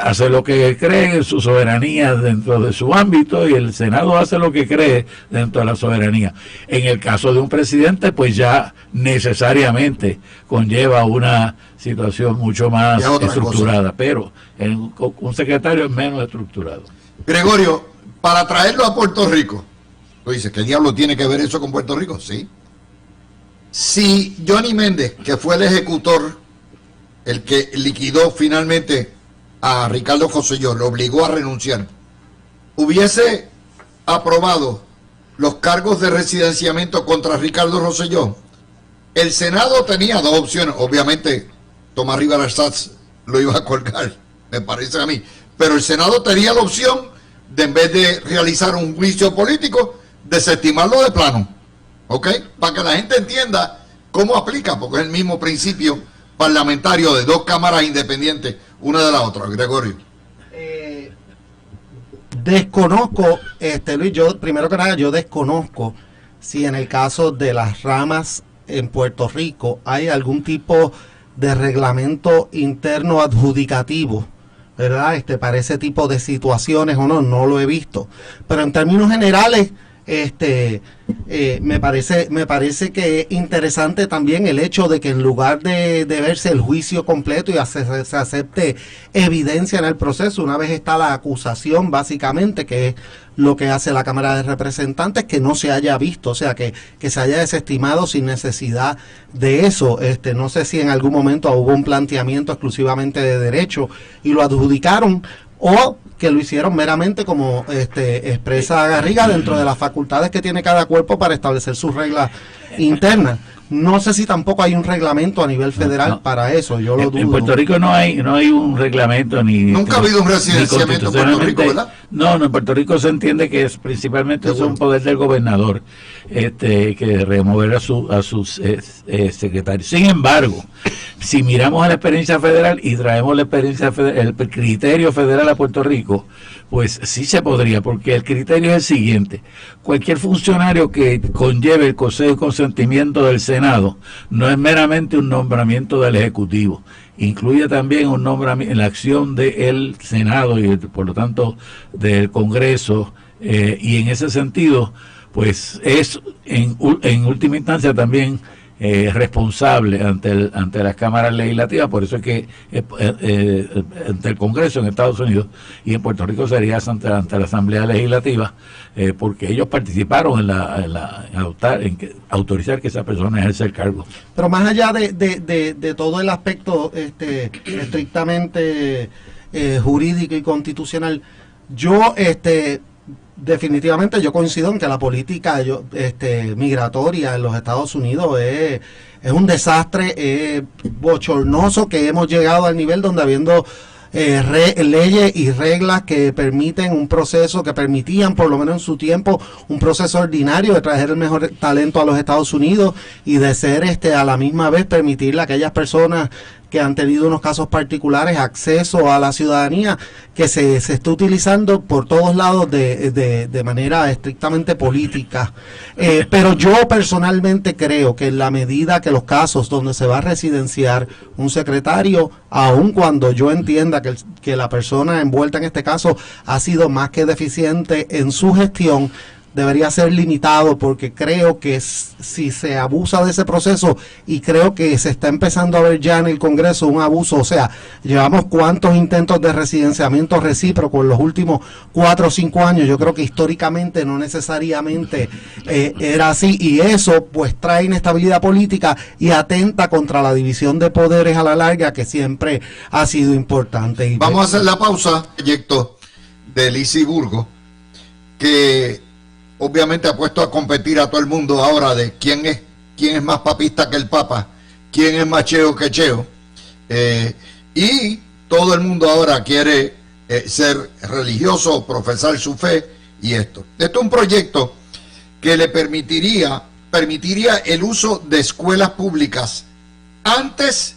hace lo que cree en su soberanía dentro de su ámbito, y el Senado hace lo que cree dentro de la soberanía. En el caso de un presidente, pues ya necesariamente conlleva una situación mucho más estructurada, pero un secretario es menos estructurado. Gregorio, para traerlo a Puerto Rico, tú dices, ¿qué diablo tiene que ver eso con Puerto Rico? Sí. Si Johnny Méndez, que fue el ejecutor, el que liquidó finalmente a Ricardo Rosselló, lo obligó a renunciar, hubiese aprobado los cargos de residenciamiento contra Ricardo Rosselló, el Senado tenía dos opciones. Obviamente Tomás Rivera Schatz lo iba a colgar, me parece a mí, pero el Senado tenía la opción de, en vez de realizar un juicio político, desestimarlo de plano, ¿ok? Para que la gente entienda cómo aplica, porque es el mismo principio parlamentario de dos cámaras independientes una de la otra. Gregorio. Desconozco, Luis, primero que nada, yo desconozco si en el caso de las ramas en Puerto Rico hay algún tipo de reglamento interno adjudicativo, ¿verdad? Para ese tipo de situaciones o no lo he visto. Pero en términos generales, me parece que es interesante también el hecho de que en lugar de verse el juicio completo y se acepte evidencia en el proceso, una vez está la acusación, básicamente, que es lo que hace la Cámara de Representantes, que no se haya visto, o sea, que se haya desestimado sin necesidad de eso. No sé si en algún momento hubo un planteamiento exclusivamente de derecho y lo adjudicaron, o que lo hicieron meramente como expresa Garriga, dentro de las facultades que tiene cada cuerpo para establecer sus reglas internas. No sé si tampoco hay un reglamento a nivel federal para eso, yo lo dudo. En Puerto Rico no hay un reglamento ni... Nunca ha habido un residenciamiento en Puerto Rico, ¿verdad? No, en Puerto Rico se entiende que es principalmente es un poder del gobernador, que remover a sus secretarios. Sin embargo, si miramos a la experiencia federal y traemos la experiencia el criterio federal a Puerto Rico, pues sí se podría, porque el criterio es el siguiente: cualquier funcionario que conlleve el consejo de consentimiento del Senado no es meramente un nombramiento del Ejecutivo, incluye también un nombramiento en la acción del Senado y por lo tanto del Congreso, y en ese sentido pues es en última instancia también responsable ante las cámaras legislativas. Por eso es que ante el Congreso en Estados Unidos, y en Puerto Rico sería ante la Asamblea Legislativa, porque ellos participaron en autorizar que esa persona ejerza el cargo. Pero más allá de todo el aspecto estrictamente jurídico y constitucional, yo definitivamente yo coincido en que la política migratoria en los Estados Unidos es un desastre, bochornoso, que hemos llegado al nivel donde, habiendo leyes y reglas que permiten un proceso, que permitían por lo menos en su tiempo un proceso ordinario de traer el mejor talento a los Estados Unidos, y de ser a la misma vez permitirle a aquellas personas que han tenido unos casos particulares acceso a la ciudadanía, que se está utilizando por todos lados de manera estrictamente política. Pero yo personalmente creo que en la medida que los casos donde se va a residenciar un secretario, aun cuando yo entienda que la persona envuelta en este caso ha sido más que deficiente en su gestión, debería ser limitado, porque creo que si se abusa de ese proceso, y creo que se está empezando a ver ya en el Congreso un abuso, o sea, llevamos cuántos intentos de residenciamiento recíproco en los últimos 4 o 5 años, yo creo que históricamente no necesariamente era así, y eso pues trae inestabilidad política y atenta contra la división de poderes a la larga, que siempre ha sido importante. Vamos a hacer la pausa. Proyecto de Lizy Burgos, que obviamente ha puesto a competir a todo el mundo ahora de quién es más papista que el Papa, quién es más cheo que cheo, y todo el mundo ahora quiere ser religioso, profesar su fe, y esto es un proyecto que le permitiría el uso de escuelas públicas antes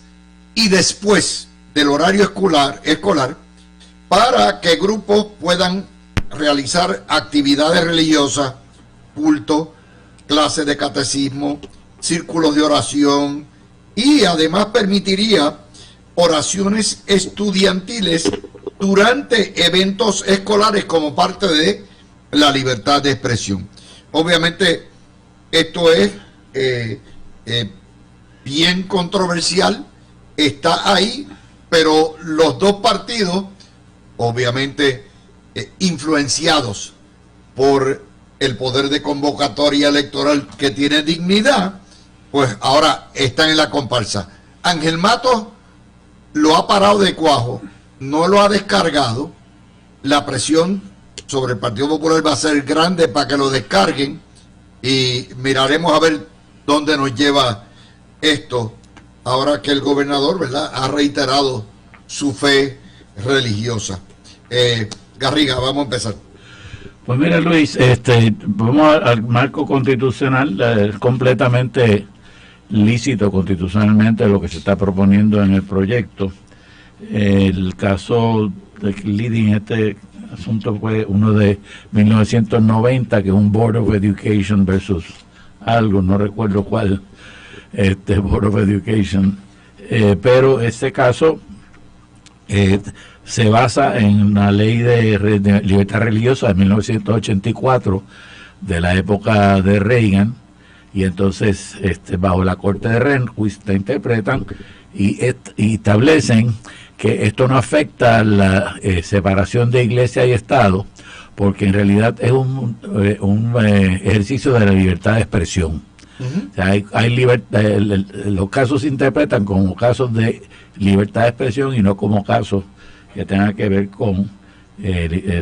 y después del horario escolar para que grupos puedan realizar actividades religiosas, culto, clases de catecismo, círculos de oración, y además permitiría oraciones estudiantiles durante eventos escolares como parte de la libertad de expresión. Obviamente esto es bien controversial, está ahí, pero los dos partidos, obviamente influenciados por el poder de convocatoria electoral que tiene Dignidad, pues ahora están en la comparsa. Ángel Matos lo ha parado de cuajo, no lo ha descargado. La presión sobre el Partido Popular va a ser grande para que lo descarguen, y miraremos a ver dónde nos lleva esto, ahora que el gobernador, ¿verdad?, ha reiterado su fe religiosa. Garriga, vamos a empezar. Pues mira, Luis, vamos al marco constitucional. Es completamente lícito constitucionalmente lo que se está proponiendo en el proyecto. El caso de leading este asunto fue uno de 1990, que es un Board of Education versus algo, no recuerdo cuál, Board of Education, pero este caso se basa en una ley de libertad religiosa de 1984, de la época de Reagan, y entonces bajo la Corte de Rehnquist la interpretan y establecen que esto no afecta la separación de iglesia y Estado, porque en realidad es un ejercicio de la libertad de expresión. O sea, hay libertad, los casos se interpretan como casos de libertad de expresión y no como casos que tengan que ver con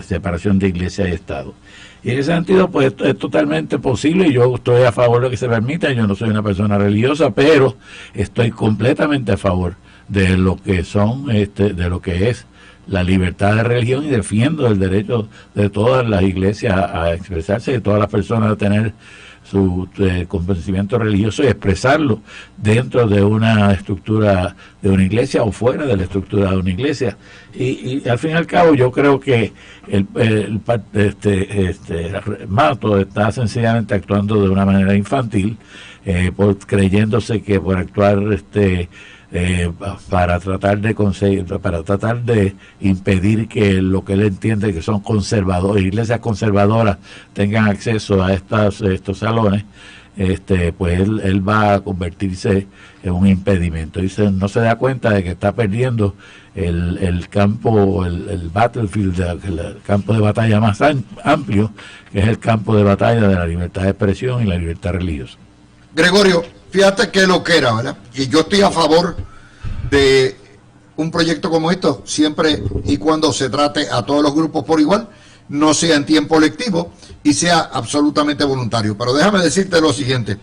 separación de iglesia y Estado. Y en ese sentido, pues es totalmente posible, y yo estoy a favor de que se permita. Yo no soy una persona religiosa, pero estoy completamente a favor de lo que son, de lo que es la libertad de religión, y defiendo el derecho de todas las iglesias a expresarse, de todas las personas a tener su convencimiento religioso y expresarlo dentro de una estructura de una iglesia o fuera de la estructura de una iglesia. Y al fin y al cabo yo creo que Mato está sencillamente actuando de una manera infantil, creyéndose que por actuar para tratar de conseguir, para tratar de impedir que lo que él entiende que son conservadores, iglesias conservadoras, tengan acceso a estos salones, pues él va a convertirse en un impedimento. Dice, no se da cuenta de que está perdiendo el campo, el battlefield, el campo de batalla más amplio, que es el campo de batalla de la libertad de expresión y la libertad religiosa. Gregorio, fíjate que lo que era, ¿verdad? Y yo estoy a favor de un proyecto como esto, siempre y cuando se trate a todos los grupos por igual, no sea en tiempo lectivo y sea absolutamente voluntario. Pero déjame decirte lo siguiente,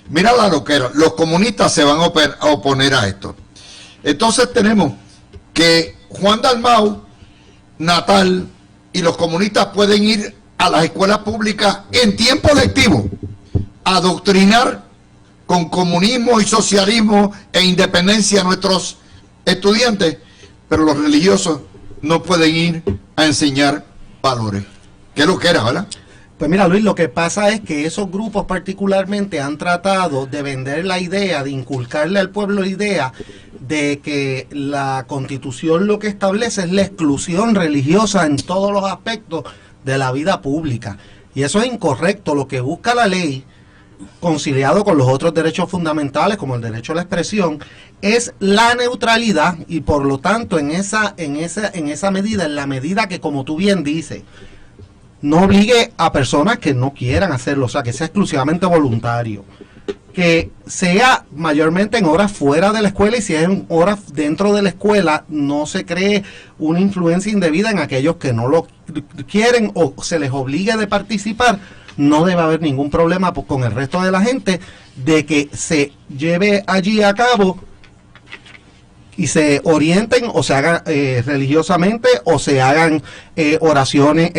mira la loquera, los comunistas se van a oponer a esto. Entonces tenemos que Juan Dalmau, Natal y los comunistas pueden ir a las escuelas públicas en tiempo lectivo a adoctrinar con comunismo y socialismo e independencia a nuestros estudiantes, pero los religiosos no pueden ir a enseñar valores. ¿Qué es lo que era, verdad? Pues mira, Luis, lo que pasa es que esos grupos particularmente han tratado de vender la idea, de inculcarle al pueblo la idea de que la Constitución lo que establece es la exclusión religiosa en todos los aspectos de la vida pública. Y eso es incorrecto. Lo que busca la ley, conciliado con los otros derechos fundamentales como el derecho a la expresión, es la neutralidad, y por lo tanto en esa medida, en la medida que, como tú bien dices, no obligue a personas que no quieran hacerlo, o sea, que sea exclusivamente voluntario, que sea mayormente en horas fuera de la escuela, y si es en horas dentro de la escuela no se cree una influencia indebida en aquellos que no lo quieren o se les obligue de participar. No debe haber ningún problema con el resto de la gente de que se lleve allí a cabo y se orienten o se hagan religiosamente o se hagan oraciones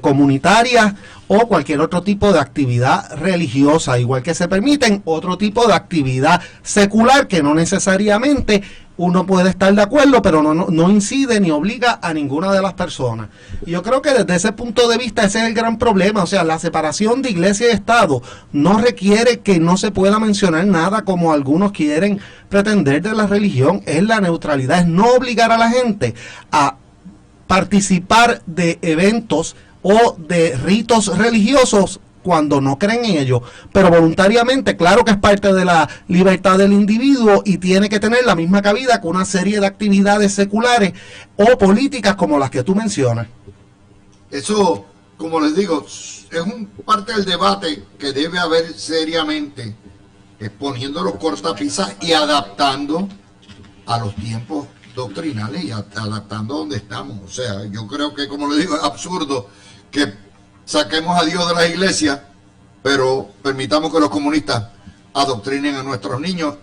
comunitarias o cualquier otro tipo de actividad religiosa, igual que se permiten otro tipo de actividad secular que no necesariamente uno puede estar de acuerdo, pero no incide ni obliga a ninguna de las personas. Y yo creo que desde ese punto de vista ese es el gran problema. O sea, la separación de iglesia y Estado no requiere que no se pueda mencionar nada como algunos quieren pretender de la religión. Es la neutralidad, es no obligar a la gente a participar de eventos o de ritos religiosos cuando no creen en ello, pero voluntariamente. Claro que es parte de la libertad del individuo y tiene que tener la misma cabida que una serie de actividades seculares o políticas como las que tú mencionas. Eso, como les digo, es parte del debate que debe haber seriamente, poniendo los cortapisas y adaptando a los tiempos doctrinales y adaptando donde estamos. O sea, yo creo que, como le digo, es absurdo que saquemos a Dios de las iglesias, pero permitamos que los comunistas adoctrinen a nuestros niños,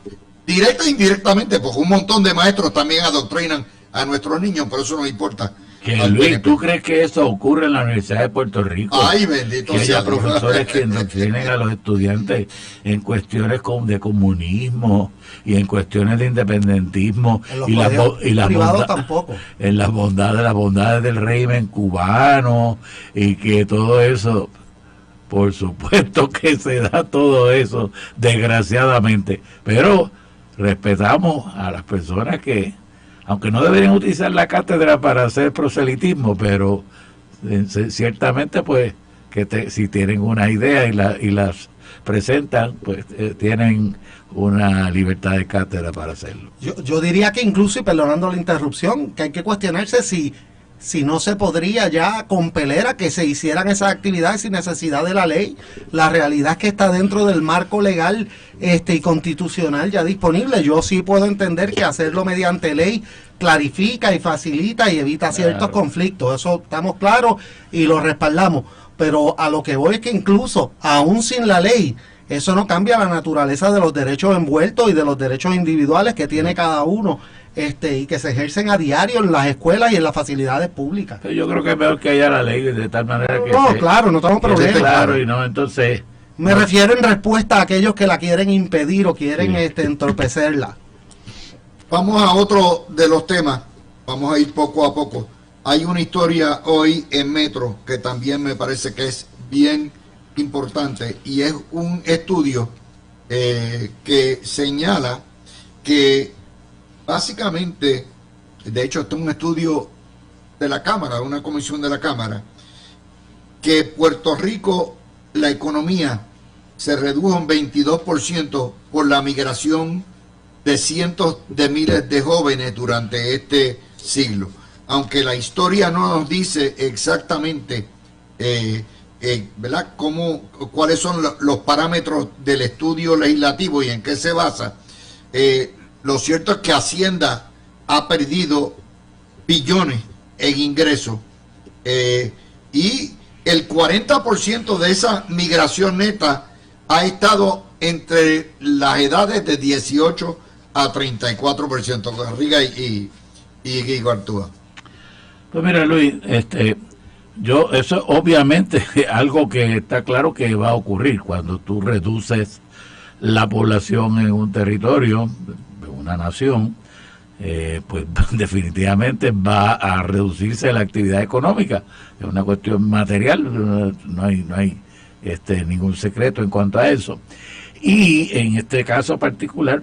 directa e indirectamente, porque un montón de maestros también adoctrinan a nuestros niños, pero eso no importa. Que Luis, ¿tú crees que eso ocurre en la Universidad de Puerto Rico? Ay, bendito que sea haya profesores que adoctrinen a los estudiantes en cuestiones de comunismo y en cuestiones de independentismo y en las bondades del régimen cubano, y que todo eso, por supuesto que se da todo eso, desgraciadamente, pero respetamos a las personas que, aunque no deberían utilizar la cátedra para hacer proselitismo, pero ciertamente pues que si tienen una idea y las presentan, pues tienen una libertad de cátedra para hacerlo. Yo diría que incluso, y perdonando la interrupción, que hay que cuestionarse si no se podría ya compeler a que se hicieran esas actividades sin necesidad de la ley. La realidad es que está dentro del marco legal y constitucional ya disponible. Yo sí puedo entender que hacerlo mediante ley clarifica y facilita y evita ciertos conflictos. Eso estamos claros y lo respaldamos. Pero a lo que voy es que incluso, aún sin la ley, eso no cambia la naturaleza de los derechos envueltos y de los derechos individuales que tiene cada uno. Y que se ejercen a diario en las escuelas y en las facilidades públicas. Yo creo que es mejor que haya la ley de tal manera que claro, no tengo problema. Claro, y no, entonces me refiero en respuesta a aquellos que la quieren impedir o quieren entorpecerla. Vamos a otro de los temas. Vamos a ir poco a poco. Hay una historia hoy en Metro que también me parece que es bien importante, y es un estudio que señala que básicamente, de hecho, esto es un estudio de la Cámara, una comisión de la Cámara, que Puerto Rico, la economía se redujo en 22% por la migración de cientos de miles de jóvenes durante este siglo. Aunque la historia no nos dice exactamente ¿verdad? Cuáles son los parámetros del estudio legislativo y en qué se basa, lo cierto es que Hacienda ha perdido billones en ingresos y el 40% de esa migración neta ha estado entre las edades de 18 a 34%. Garriga y Gartúa. Pues mira, Luis, eso obviamente es algo que está claro que va a ocurrir cuando tú reduces la población en un territorio, en una nación, pues definitivamente va a reducirse la actividad económica. Es una cuestión material, no hay ningún secreto en cuanto a eso. Y en este caso particular,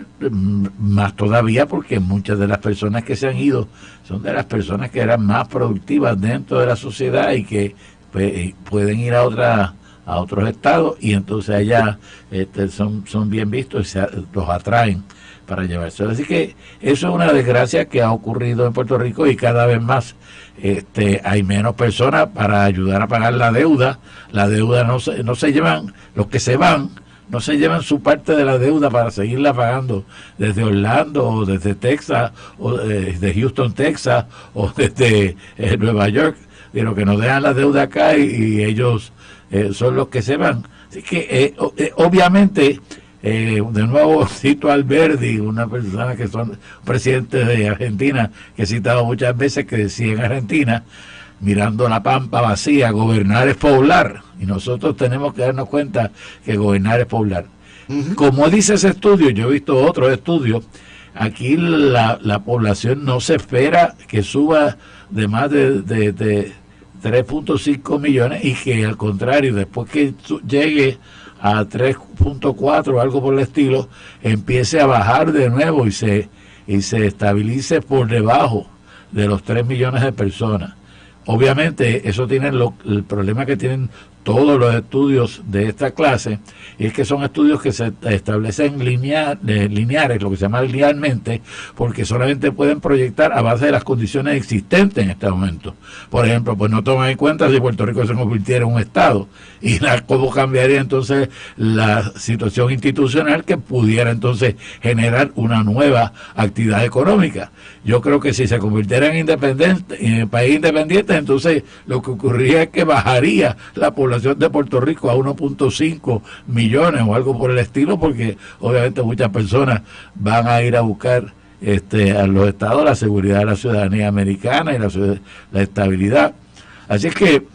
más todavía porque muchas de las personas que se han ido son de las personas que eran más productivas dentro de la sociedad y que pues, pueden ir a otros estados y entonces allá son bien vistos y los atraen para llevarse. Así que eso es una desgracia que ha ocurrido en Puerto Rico y cada vez más hay menos personas para ayudar a pagar la deuda. La deuda no se llevan, los que se van, no se llevan su parte de la deuda para seguirla pagando desde Orlando o desde Texas o desde Houston, Texas o desde Nueva York, pero que nos dejan la deuda acá y ellos son los que se van. Así que obviamente, de nuevo cito a Alberdi, una persona que son presidente de Argentina, que he citado muchas veces, que decía en Argentina, mirando la pampa vacía, gobernar es poblar. Y nosotros tenemos que darnos cuenta que gobernar es poblar. Uh-huh. Como dice ese estudio, yo he visto otros estudios, aquí la población no se espera que suba de más de 3.5 millones y que al contrario, después que llegue a 3.4 o algo por el estilo, empiece a bajar de nuevo y se estabilice por debajo de los 3 millones de personas. Obviamente eso tiene el problema que tienen todos los estudios de esta clase, y es que son estudios que se establecen lineares, lo que se llama linealmente, porque solamente pueden proyectar a base de las condiciones existentes en este momento. Por ejemplo, pues no toman en cuenta si Puerto Rico se convirtiera en un estado y cómo cambiaría entonces la situación institucional que pudiera entonces generar una nueva actividad económica. Yo creo que si se convirtiera en país independiente, entonces lo que ocurriría es que bajaría la población de Puerto Rico a 1.5 millones o algo por el estilo, porque obviamente muchas personas van a ir a buscar a los estados la seguridad de la ciudadanía americana y la estabilidad. Así es que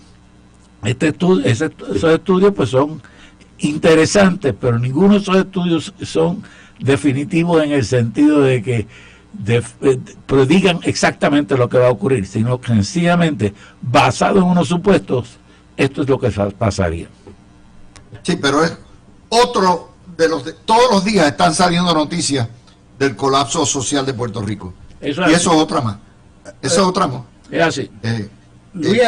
esos estudios pues son interesantes, pero ninguno de esos estudios son definitivos en el sentido de que predigan exactamente lo que va a ocurrir, sino que sencillamente basado en unos supuestos, esto es lo que pasaría. Sí, pero es otro de todos los días están saliendo noticias del colapso social de Puerto Rico. Eso es otra más. Eso es otra más. Es así. Luis,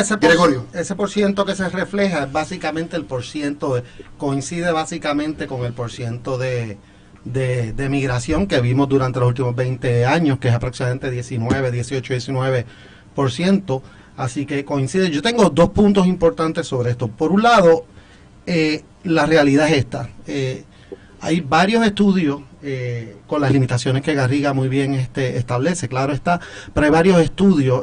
ese por ciento que se refleja es básicamente el por ciento, coincide básicamente con el por ciento de migración que vimos durante los últimos 20 años, que es aproximadamente 18-19%. Así que coincide. Yo tengo dos puntos importantes sobre esto. Por un lado, la realidad es esta. Hay varios estudios con las limitaciones que Garriga muy bien establece, claro está, pero hay varios estudios,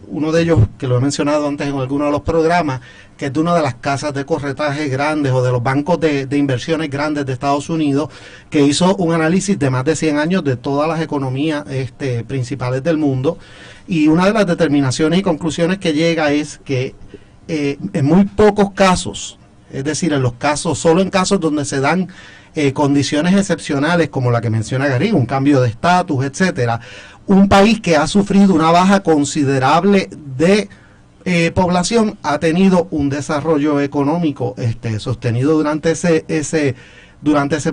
uno de ellos que lo he mencionado antes en alguno de los programas, que es de una de las casas de corretaje grandes o de los bancos de inversiones grandes de Estados Unidos, que hizo un análisis de más de 100 años de todas las economías principales del mundo, y una de las determinaciones y conclusiones que llega es que en muy pocos casos, es decir, solo en casos donde se dan condiciones excepcionales como la que menciona Garriga, un cambio de estatus, etcétera, un país que ha sufrido una baja considerable de población ha tenido un desarrollo económico sostenido durante ese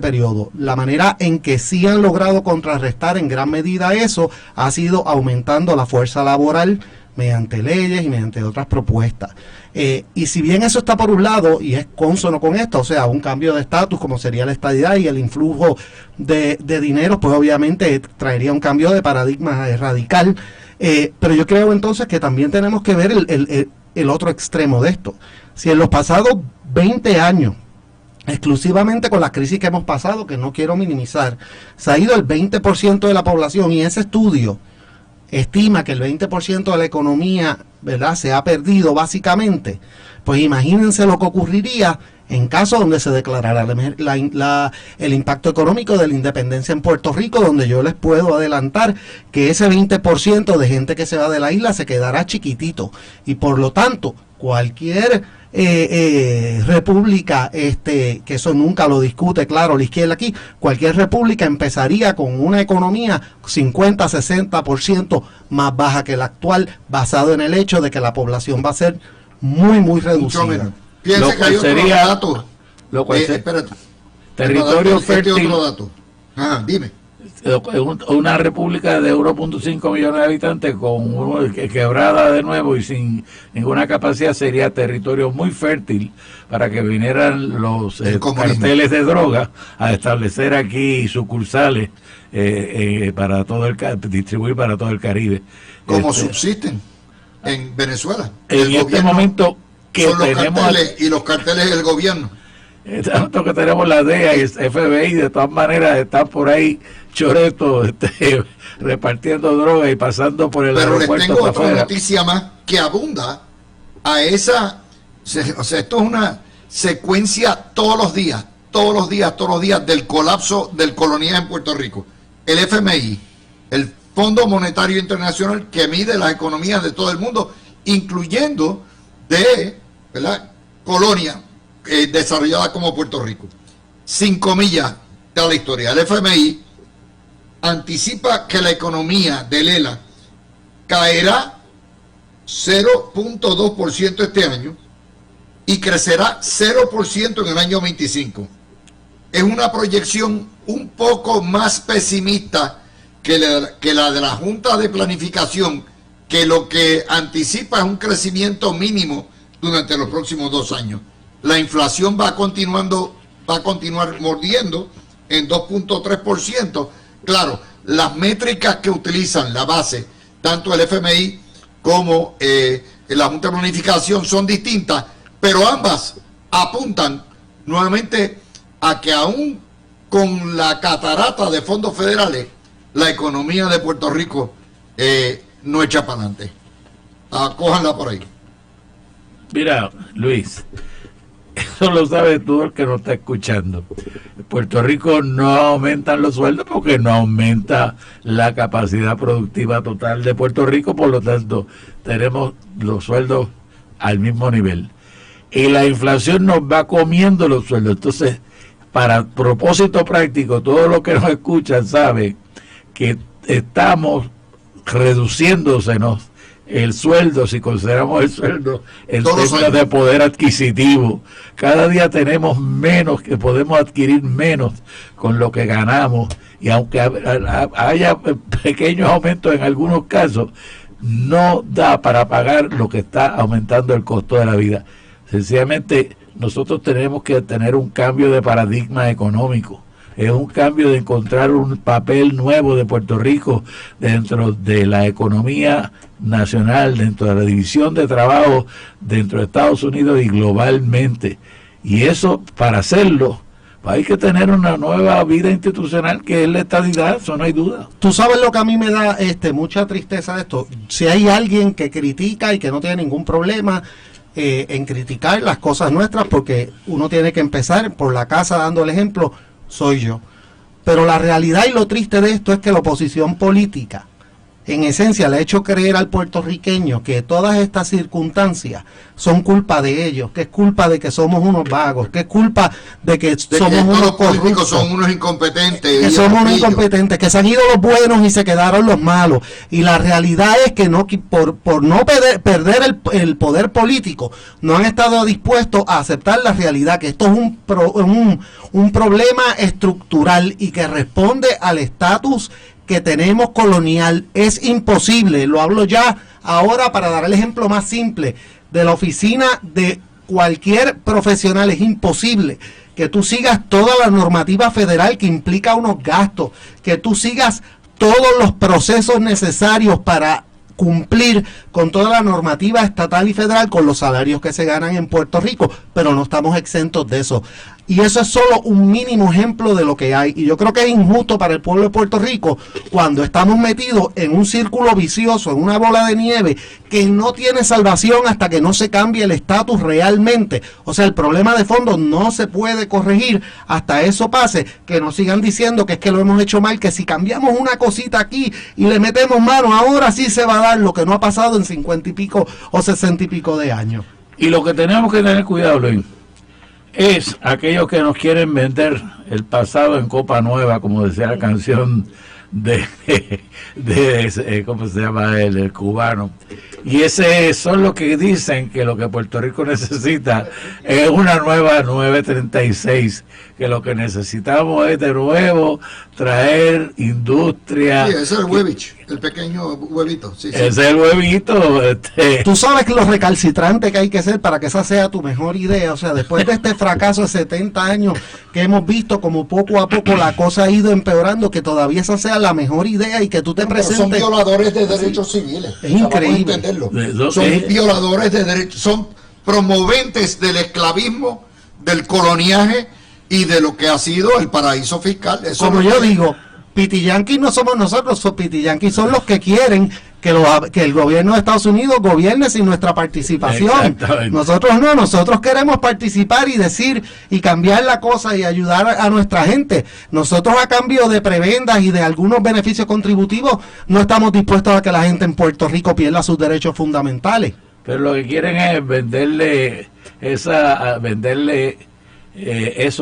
periodo. La manera en que sí han logrado contrarrestar en gran medida eso ha sido aumentando la fuerza laboral mediante leyes y mediante otras propuestas. Y si bien eso está por un lado y es cónsono con esto, o sea, un cambio de estatus como sería la estadidad y el influjo de dinero, pues obviamente traería un cambio de paradigma radical. Pero yo creo entonces que también tenemos que ver el otro extremo de esto. Si en los pasados 20 años, exclusivamente con la crisis que hemos pasado, que no quiero minimizar, se ha ido el 20% de la población, y ese estudio estima que el 20% de la economía, ¿verdad?, se ha perdido básicamente, pues imagínense lo que ocurriría en caso donde se declarara el impacto económico de la independencia en Puerto Rico, donde yo les puedo adelantar que ese 20% de gente que se va de la isla se quedará chiquitito, y por lo tanto cualquier república, que eso nunca lo discute, claro, la izquierda aquí, cualquier república empezaría con una economía 50-60% más baja que la actual, basado en el hecho de que la población va a ser muy reducida. Piense que hay otro dato. Lo cual Espérate. territorio fértil. Otro dato. Dime. Una república de 1.5 millones de habitantes con quebrada de nuevo y sin ninguna capacidad sería territorio muy fértil para que vinieran los carteles de droga a establecer aquí sucursales para todo distribuir para todo el Caribe. Como subsisten en Venezuela. En este momento que son los tenemos carteles y los carteles del gobierno. Tanto que tenemos la DEA y el FBI, de todas maneras están por ahí choretos repartiendo droga y pasando por el aeropuerto. Pero les tengo otra noticia más que abunda a esa, o sea, esto es una secuencia todos los días del colapso del colonial en Puerto Rico. El FMI, el Fondo Monetario Internacional, que mide las economías de todo el mundo, incluyendo de, ¿verdad?, colonia desarrollada como Puerto Rico. 5 millas de la historia. El FMI anticipa que la economía de Lela caerá 0.2% este año y crecerá 0% en el año 25. Es una proyección un poco más pesimista que la de la Junta de Planificación, que lo que anticipa es un crecimiento mínimo durante los próximos 2 años. La inflación va a continuar mordiendo en 2.3%. Claro, las métricas que utilizan la base, tanto el FMI como la Junta de Planificación, son distintas, pero ambas apuntan nuevamente a que aún con la catarata de fondos federales, la economía de Puerto Rico no echa para adelante. Cójanla por ahí. Mira, Luis, eso lo sabe tú el que nos está escuchando. En Puerto Rico no aumentan los sueldos porque no aumenta la capacidad productiva total de Puerto Rico, por lo tanto tenemos los sueldos al mismo nivel. Y la inflación nos va comiendo los sueldos. Entonces, para propósito práctico, todos los que nos escuchan saben que estamos reduciéndosenos el sueldo, si consideramos el sueldo en términos de poder adquisitivo. Cada día tenemos menos, que podemos adquirir menos con lo que ganamos, y aunque haya pequeños aumentos en algunos casos, no da para pagar lo que está aumentando el costo de la vida. Sencillamente nosotros tenemos que tener un cambio de paradigma económico. Es un cambio de encontrar un papel nuevo de Puerto Rico dentro de la economía nacional, dentro de la división de trabajo dentro de Estados Unidos y globalmente. Y eso, para hacerlo, hay que tener una nueva vida institucional, que es la estadidad, eso no hay duda. Tú sabes lo que a mí me da mucha tristeza de esto. Si hay alguien que critica y que no tiene ningún problema en criticar las cosas nuestras, porque uno tiene que empezar por la casa dando el ejemplo, soy yo. Pero la realidad y lo triste de esto es que la oposición política, en esencia, le ha hecho creer al puertorriqueño que todas estas circunstancias son culpa de ellos, que es culpa de que somos unos vagos, que es culpa de que somos unos corruptos, son unos incompetentes, que somos unos incompetentes, que se han ido los buenos y se quedaron los malos. Y la realidad es que no, por no perder el poder político, no han estado dispuestos a aceptar la realidad, que esto es un problema estructural y que responde al estatus que tenemos colonial. Es imposible, lo hablo ya ahora para dar el ejemplo más simple. de la oficina de cualquier profesional. Es imposible que tú sigas toda la normativa federal que implica unos gastos, que tú sigas todos los procesos necesarios para cumplir con toda la normativa estatal y federal con los salarios que se ganan en Puerto Rico, pero no estamos exentos de eso. Y eso es solo un mínimo ejemplo de lo que hay. Y yo creo que es injusto para el pueblo de Puerto Rico cuando estamos metidos en un círculo vicioso, en una bola de nieve que no tiene salvación hasta que no se cambie el estatus realmente. O sea, el problema de fondo no se puede corregir hasta eso pase. Que nos sigan diciendo que es que lo hemos hecho mal, que si cambiamos una cosita aquí y le metemos mano, ahora sí se va a dar lo que no ha pasado en 50 y pico o 60 y pico de años. Y lo que tenemos que tener cuidado, Luis, es aquellos que nos quieren vender el pasado en copa nueva, como decía la canción de ¿cómo se llama el cubano? Y ese son los que dicen que lo que Puerto Rico necesita es una nueva 936, que lo que necesitamos es de nuevo traer industria. Sí, ese es el huevich, el pequeño huevito. Sí, sí. Ese es el huevito. Tú sabes que lo recalcitrante que hay que ser para que esa sea tu mejor idea. O sea, después de este fracaso de 70 años que hemos visto como poco a poco la cosa ha ido empeorando, que todavía esa sea la mejor idea y que tú te presentes. Son violadores de derechos civiles. Es increíble. Son violadores de derechos, son promoventes del esclavismo, del coloniaje y de lo que ha sido el paraíso fiscal. Eso como yo digo, pitiyanquis no somos nosotros, pitiyanquis son los que quieren que el gobierno de Estados Unidos gobierne sin nuestra participación. Nosotros queremos participar y decir y cambiar la cosa y ayudar a nuestra gente. Nosotros, a cambio de prebendas y de algunos beneficios contributivos, no estamos dispuestos a que la gente en Puerto Rico pierda sus derechos fundamentales. Pero lo que quieren es venderle eso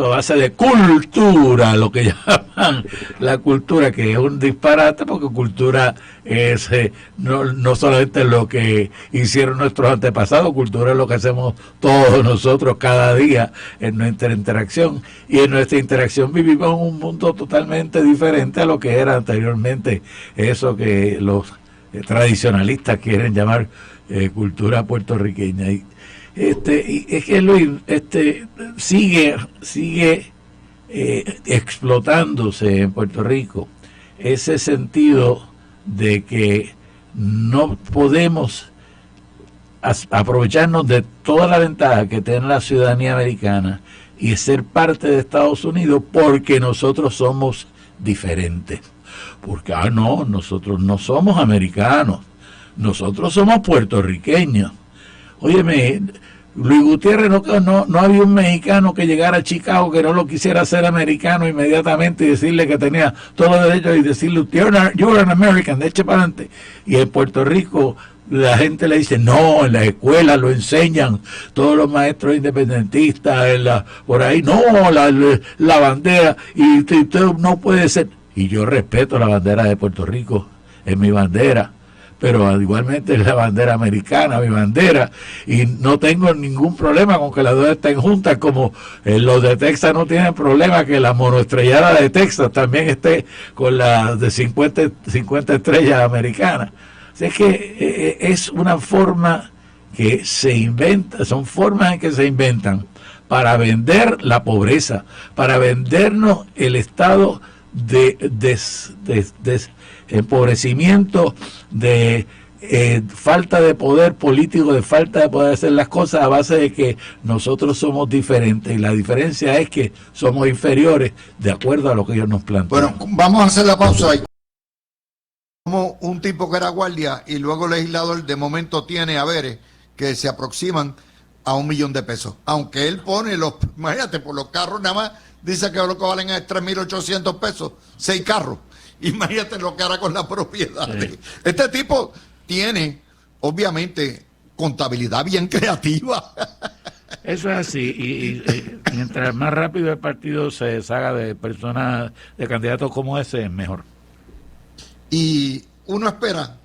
a base de cultura, lo que llaman la cultura, que es un disparate, porque cultura es no solamente lo que hicieron nuestros antepasados, cultura es lo que hacemos todos nosotros cada día en nuestra interacción, y en nuestra interacción vivimos en un mundo totalmente diferente a lo que era anteriormente, eso que los tradicionalistas quieren llamar cultura puertorriqueña. Y es que Luis sigue explotándose en Puerto Rico ese sentido de que no podemos aprovecharnos de toda la ventaja que tiene la ciudadanía americana y ser parte de Estados Unidos porque nosotros somos diferentes. Porque, no, nosotros no somos americanos, nosotros somos puertorriqueños. Óyeme, Luis Gutiérrez no había un mexicano que llegara a Chicago que no lo quisiera hacer americano inmediatamente y decirle que tenía todos los derechos y decirle, you're an American, eche para adelante. Y en Puerto Rico la gente le dice, no, en las escuelas lo enseñan todos los maestros independentistas, por ahí, no, la bandera, y usted no puede ser. Y yo respeto la bandera de Puerto Rico, es mi bandera, pero igualmente es la bandera americana, mi bandera, y no tengo ningún problema con que las dos estén juntas, como los de Texas no tienen problema que la monoestrellada de Texas también esté con la de 50 estrellas americanas. Así es que es una forma que se inventa, son formas en que se inventan para vender la pobreza, para vendernos el estado de empobrecimiento, de falta de poder político, de falta de poder hacer las cosas a base de que nosotros somos diferentes, y la diferencia es que somos inferiores de acuerdo a lo que ellos nos plantean. Bueno, vamos a hacer la pausa ahí. Como un tipo que era guardia y luego legislador, de momento tiene haberes que se aproximan a $1 millón de pesos, aunque él pone imagínate, por los carros nada más dice que lo que valen es 3.800 pesos, 6 carros. Imagínate lo que hará con la propiedad. Sí. Este tipo tiene, obviamente, contabilidad bien creativa. Eso es así, y mientras más rápido el partido se deshaga de personas, de candidatos como ese, mejor. Y uno espera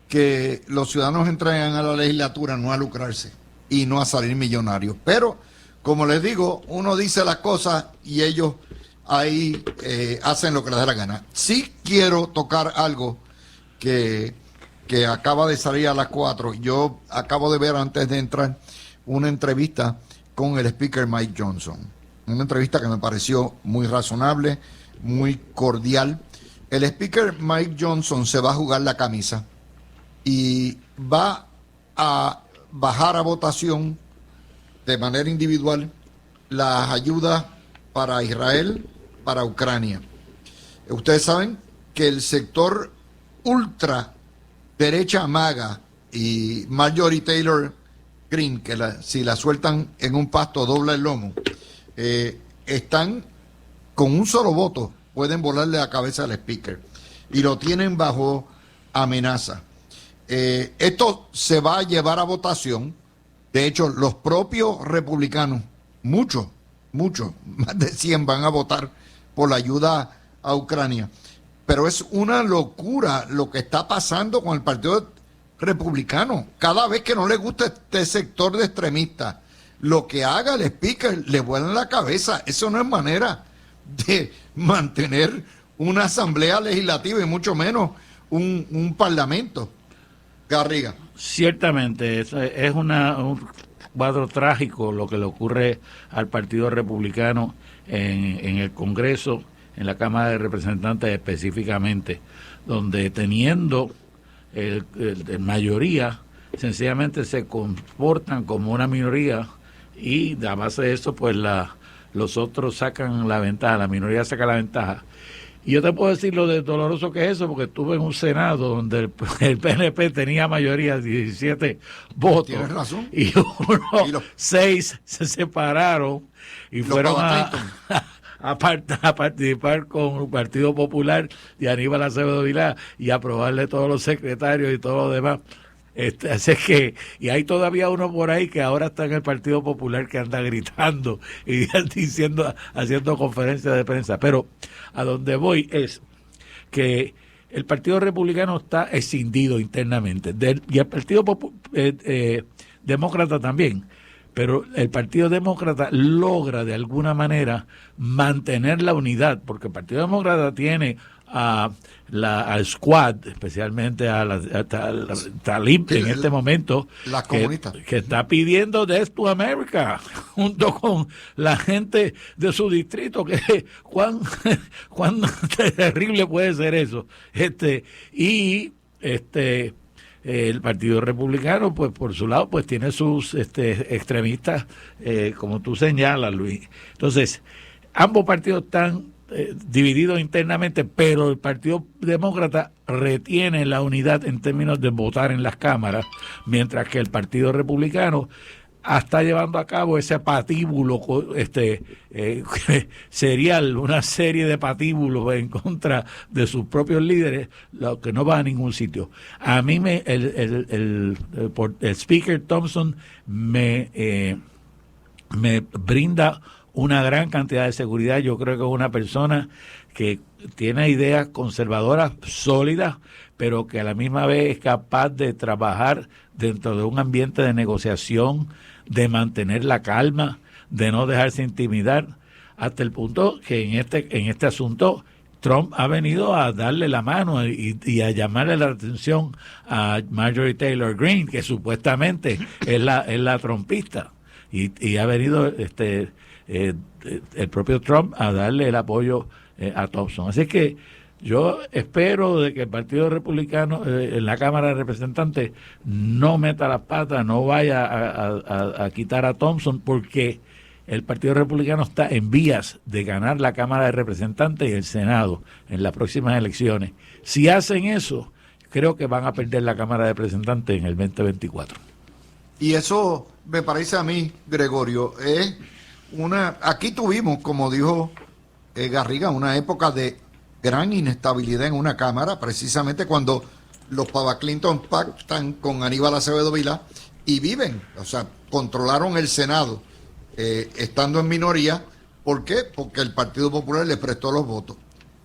que los ciudadanos entren a la legislatura no a lucrarse y no a salir millonarios. Pero, como les digo, uno dice las cosas y ellos ahí hacen lo que les da la gana. Sí quiero tocar algo que que acaba de salir a las 4. Yo acabo de ver antes de entrar una entrevista con el speaker Mike Johnson. Una entrevista que me pareció muy razonable, muy cordial. El speaker Mike Johnson se va a jugar la camisa y va a bajar a votación de manera individual las ayudas para Israel, para Ucrania. Ustedes saben que el sector ultra derecha MAGA y Marjorie Taylor Greene, que si la sueltan en un pasto dobla el lomo, están con un solo voto, pueden volarle la cabeza al speaker y lo tienen bajo amenaza. Esto se va a llevar a votación. De hecho, los propios republicanos, muchos, más de 100 van a votar por la ayuda a Ucrania. Pero es una locura lo que está pasando con el Partido Republicano. Cada vez que no le gusta este sector de extremistas, lo que haga el speaker le vuela en la cabeza. Eso no es manera de mantener una asamblea legislativa y mucho menos un parlamento. Garriga. Ciertamente, es un cuadro trágico lo que le ocurre al Partido Republicano en el Congreso, en la Cámara de Representantes específicamente, donde teniendo el mayoría, sencillamente se comportan como una minoría y a base de eso, pues los otros sacan la ventaja, la minoría saca la ventaja. Y yo te puedo decir lo de doloroso que es eso, porque estuve en un Senado donde el PNP tenía mayoría, 17 votos. Tienes razón. Y 6 se separaron y fueron a participar con el Partido Popular de Aníbal Acevedo Vilá y aprobarle todos los secretarios y todo lo demás. Así es que, y hay todavía uno por ahí que ahora está en el Partido Popular que anda gritando y haciendo conferencias de prensa. Pero a donde voy es que el Partido Republicano está escindido internamente y el Partido Demócrata también. Pero el Partido Demócrata logra de alguna manera mantener la unidad, porque el Partido Demócrata tiene al Squad, especialmente a Talib en este momto, que está pidiendo Death to America, junto con la gente de su distrito, que cuán terrible puede ser eso. El Partido Republicano, pues por su lado, pues tiene sus extremistas, como tú señalas, Luis. Entonces, ambos partidos están divididos internamente, pero el Partido Demócrata retiene la unidad en términos de votar en las cámaras, mientras que el Partido Republicano está llevando a cabo ese patíbulo serial, una serie de patíbulos en contra de sus propios líderes, lo que no va a ningún sitio. A mí el Speaker Thompson me brinda una gran cantidad de seguridad. Yo creo que es una persona que tiene ideas conservadoras sólidas, pero que a la misma vez es capaz de trabajar dentro de un ambiente de negociación, de mantener la calma, de no dejarse intimidar, hasta el punto que en este asunto Trump ha venido a darle la mano y a llamarle la atención a Marjorie Taylor Greene, que supuestamente es la trumpista, y ha venido el propio Trump a darle el apoyo a Thompson. Así que yo espero de que el Partido Republicano en la Cámara de Representantes no meta las patas, no vaya a quitar a Thompson, porque el Partido Republicano está en vías de ganar la Cámara de Representantes y el Senado en las próximas elecciones. Si hacen eso, creo que van a perder la Cámara de Representantes en el 2024. Y eso me parece a mí, Gregorio, es aquí tuvimos, como dijo Garriga, una época de gran inestabilidad en una Cámara, precisamente cuando los Pava Clinton pactan con Aníbal Acevedo Vilá y viven, o sea, controlaron el Senado estando en minoría. ¿Por qué? Porque el Partido Popular les prestó los votos.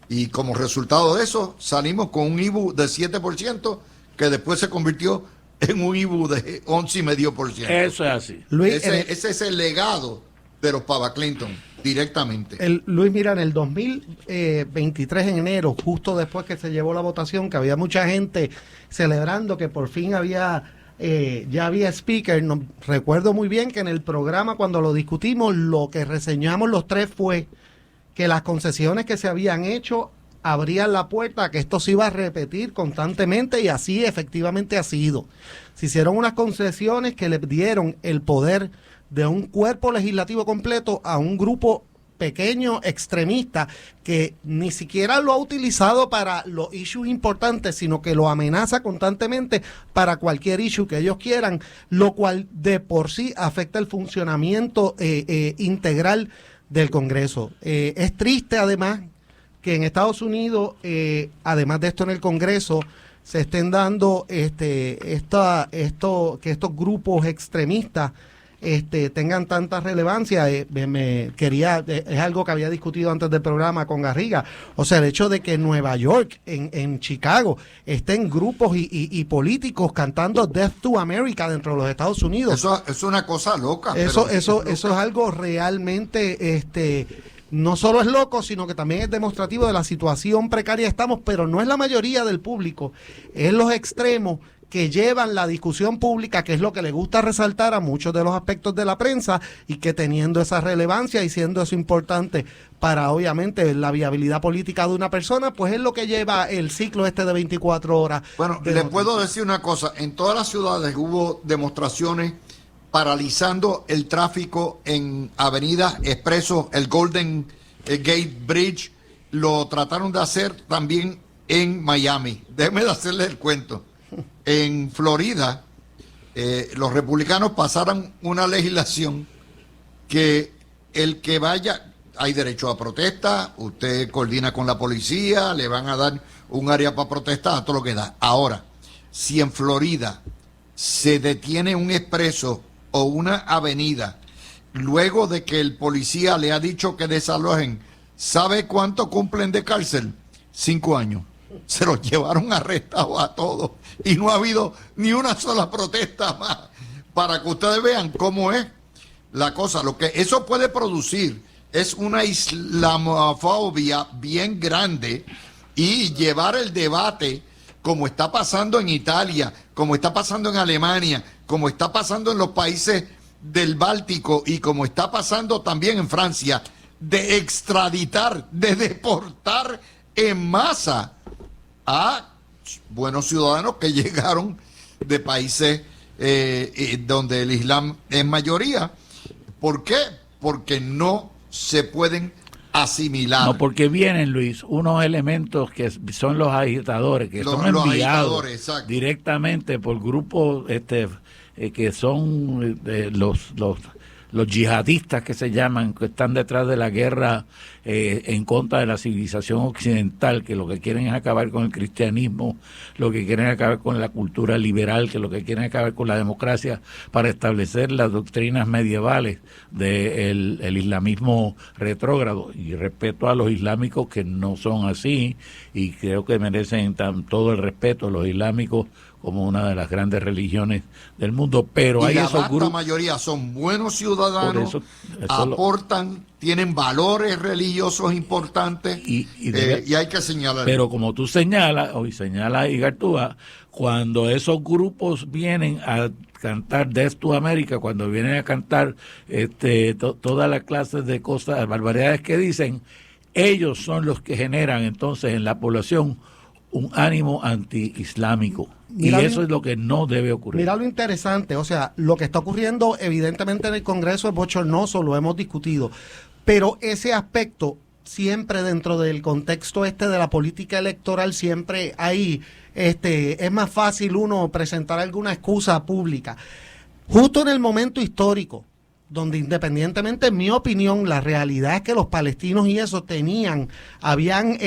Y como resultado de eso, salimos con un IBU de 7%, que después se convirtió en un IBU de 11,5%. Eso es así. Luis, ese es el legado de los Pava Clinton. directamente. Luis, mira, en el 2023, en enero, justo después que se llevó la votación, que había mucha gente celebrando que por fin ya había speaker. Recuerdo muy bien que en el programa, cuando lo discutimos, lo que reseñamos los tres fue que las concesiones que se habían hecho abrían la puerta a que esto se iba a repetir constantemente, y así efectivamente ha sido. Se hicieron unas concesiones que le dieron el poder de un cuerpo legislativo completo a un grupo pequeño extremista que ni siquiera lo ha utilizado para los issues importantes, sino que lo amenaza constantemente para cualquier issue que ellos quieran, lo cual de por sí afecta el funcionamiento integral del Congreso. Es triste además que en Estados Unidos, además de esto en el Congreso, se estén dando que estos grupos extremistas tengan tanta relevancia. Es algo que había discutido antes del programa con Garriga. O sea, el hecho de que en Nueva York, en Chicago, estén grupos y políticos cantando Death to America dentro de los Estados Unidos. Eso es una cosa loca. Eso es algo realmente, no solo es loco, sino que también es demostrativo de la situación precaria que estamos, pero no es la mayoría del público, es los extremos que llevan la discusión pública, que es lo que le gusta resaltar a muchos de los aspectos de la prensa, y que teniendo esa relevancia y siendo eso importante para, obviamente, la viabilidad política de una persona, pues es lo que lleva el ciclo de 24 horas. Bueno, le puedo decir una cosa, en todas las ciudades hubo demostraciones paralizando el tráfico en avenidas Expreso, el Golden Gate Bridge, lo trataron de hacer también en Miami. Déjeme de hacerles el cuento. En Florida, los republicanos pasaron una legislación que el que vaya, hay derecho a protesta, usted coordina con la policía, le van a dar un área para protestar, todo lo que da. Ahora, si en Florida se detiene un expreso o una avenida, luego de que el policía le ha dicho que desalojen, ¿sabe cuánto cumplen de cárcel? 5 años. Se los llevaron arrestados a todos y no ha habido ni una sola protesta más, para que ustedes vean cómo es la cosa. Lo que eso puede producir es una islamofobia bien grande, y llevar el debate, como está pasando en Italia, como está pasando en Alemania, como está pasando en los países del Báltico y como está pasando también en Francia, de extraditar, de deportar en masa a buenos ciudadanos que llegaron de países donde el Islam es mayoría. ¿Por qué? Porque no se pueden asimilar. No, porque vienen, Luis, unos elementos que son los agitadores, que son enviados directamente por grupos que son los yihadistas, que se llaman, que están detrás de la guerra en contra de la civilización occidental, que lo que quieren es acabar con el cristianismo, lo que quieren es acabar con la cultura liberal, que lo que quieren es acabar con la democracia para establecer las doctrinas medievales del islamismo retrógrado. Y respeto a los islámicos que no son así, y creo que merecen todo el respeto los islámicos como una de las grandes religiones del mundo, pero hay esos grupos. La mayoría son buenos ciudadanos, aportan, tienen valores religiosos importantes, y hay que señalar. Pero como tú señalas, hoy señala Igartúa, cuando esos grupos vienen a cantar Death to America, cuando vienen a cantar todas las clases de cosas, barbaridades que dicen, ellos son los que generan entonces en la población un ánimo anti-islámico. Y eso es lo que no debe ocurrir. Mira lo interesante, o sea, lo que está ocurriendo evidentemente en el Congreso es bochornoso, lo hemos discutido, pero ese aspecto siempre dentro del contexto de la política electoral, siempre hay, es más fácil uno presentar alguna excusa pública. Justo en el momento histórico, donde independientemente, en mi opinión, la realidad es que los palestinos y eso habían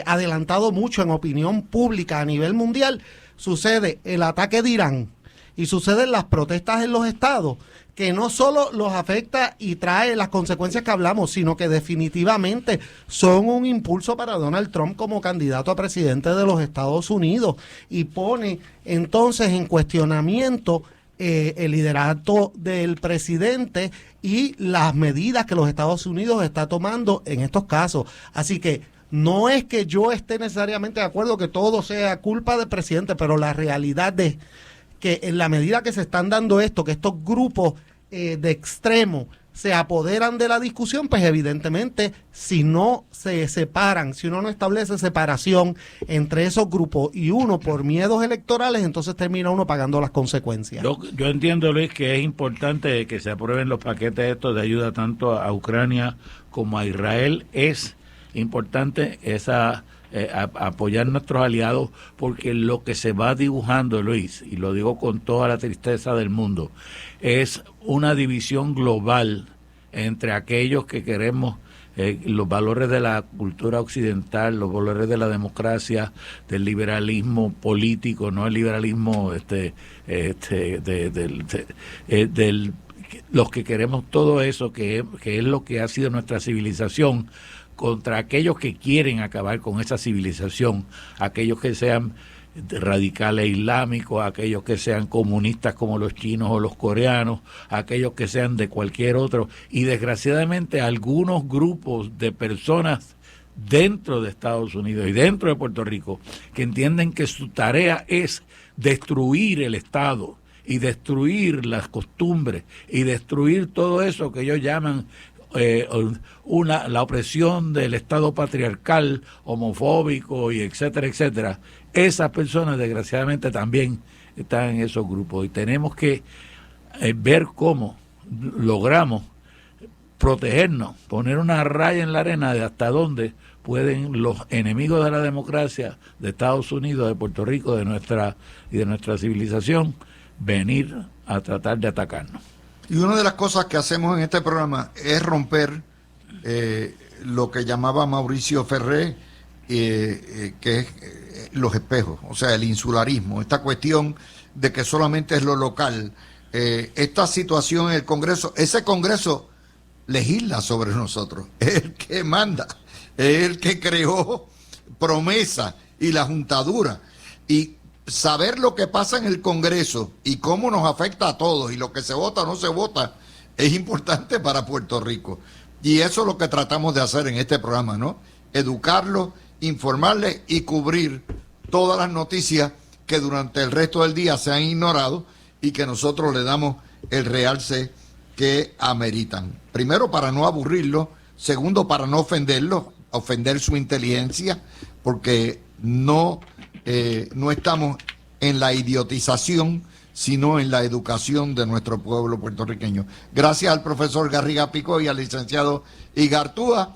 adelantado mucho en opinión pública a nivel mundial, sucede el ataque de Irán y suceden las protestas en los estados, que no solo los afecta y trae las consecuencias que hablamos, sino que definitivamente son un impulso para Donald Trump como candidato a presidente de los Estados Unidos, y pone entonces en cuestionamiento el liderato del presidente y las medidas que los Estados Unidos está tomando en estos casos. Así que no es que yo esté necesariamente de acuerdo que todo sea culpa del presidente, pero la realidad es que en la medida que se están dando esto, que estos grupos de extremo se apoderan de la discusión, pues evidentemente si no se separan, si uno no establece separación entre esos grupos y uno por miedos electorales, entonces termina uno pagando las consecuencias. Yo entiendo, Luis, que es importante que se aprueben los paquetes estos de ayuda tanto a Ucrania como a Israel. Es importante apoyar a nuestros aliados, porque lo que se va dibujando, Luis, y lo digo con toda la tristeza del mundo, es una división global entre aquellos que queremos los valores de la cultura occidental, los valores de la democracia, del liberalismo político, no el liberalismo los que queremos todo eso, que es lo que ha sido nuestra civilización, contra aquellos que quieren acabar con esa civilización, aquellos que sean radicales islámicos, aquellos que sean comunistas como los chinos o los coreanos, aquellos que sean de cualquier otro, y desgraciadamente algunos grupos de personas dentro de Estados Unidos y dentro de Puerto Rico que entienden que su tarea es destruir el Estado y destruir las costumbres y destruir todo eso que ellos llaman la opresión del Estado patriarcal, homofóbico y etcétera, etcétera. Esas personas desgraciadamente también están en esos grupos y tenemos que ver cómo logramos protegernos, poner una raya en la arena de hasta dónde pueden los enemigos de la democracia de Estados Unidos, de Puerto Rico, de nuestra civilización, venir a tratar de atacarnos. Y una de las cosas que hacemos en este programa es romper lo que llamaba Mauricio Ferré, que es los espejos, o sea, el insularismo, esta cuestión de que solamente es lo local. Esta situación en el Congreso, ese Congreso legisla sobre nosotros, es el que manda, es el que creó Promesa y la Juntadura. Y saber lo que pasa en el Congreso y cómo nos afecta a todos y lo que se vota o no se vota es importante para Puerto Rico. Y eso es lo que tratamos de hacer en este programa, ¿no? Educarlos, informarles y cubrir todas las noticias que durante el resto del día se han ignorado y que nosotros le damos el realce que ameritan. Primero, para no aburrirlos. Segundo, para no ofenderlos, ofender su inteligencia, porque no estamos en la idiotización, sino en la educación de nuestro pueblo puertorriqueño. Gracias al profesor Garriga Picó y al licenciado Igartúa.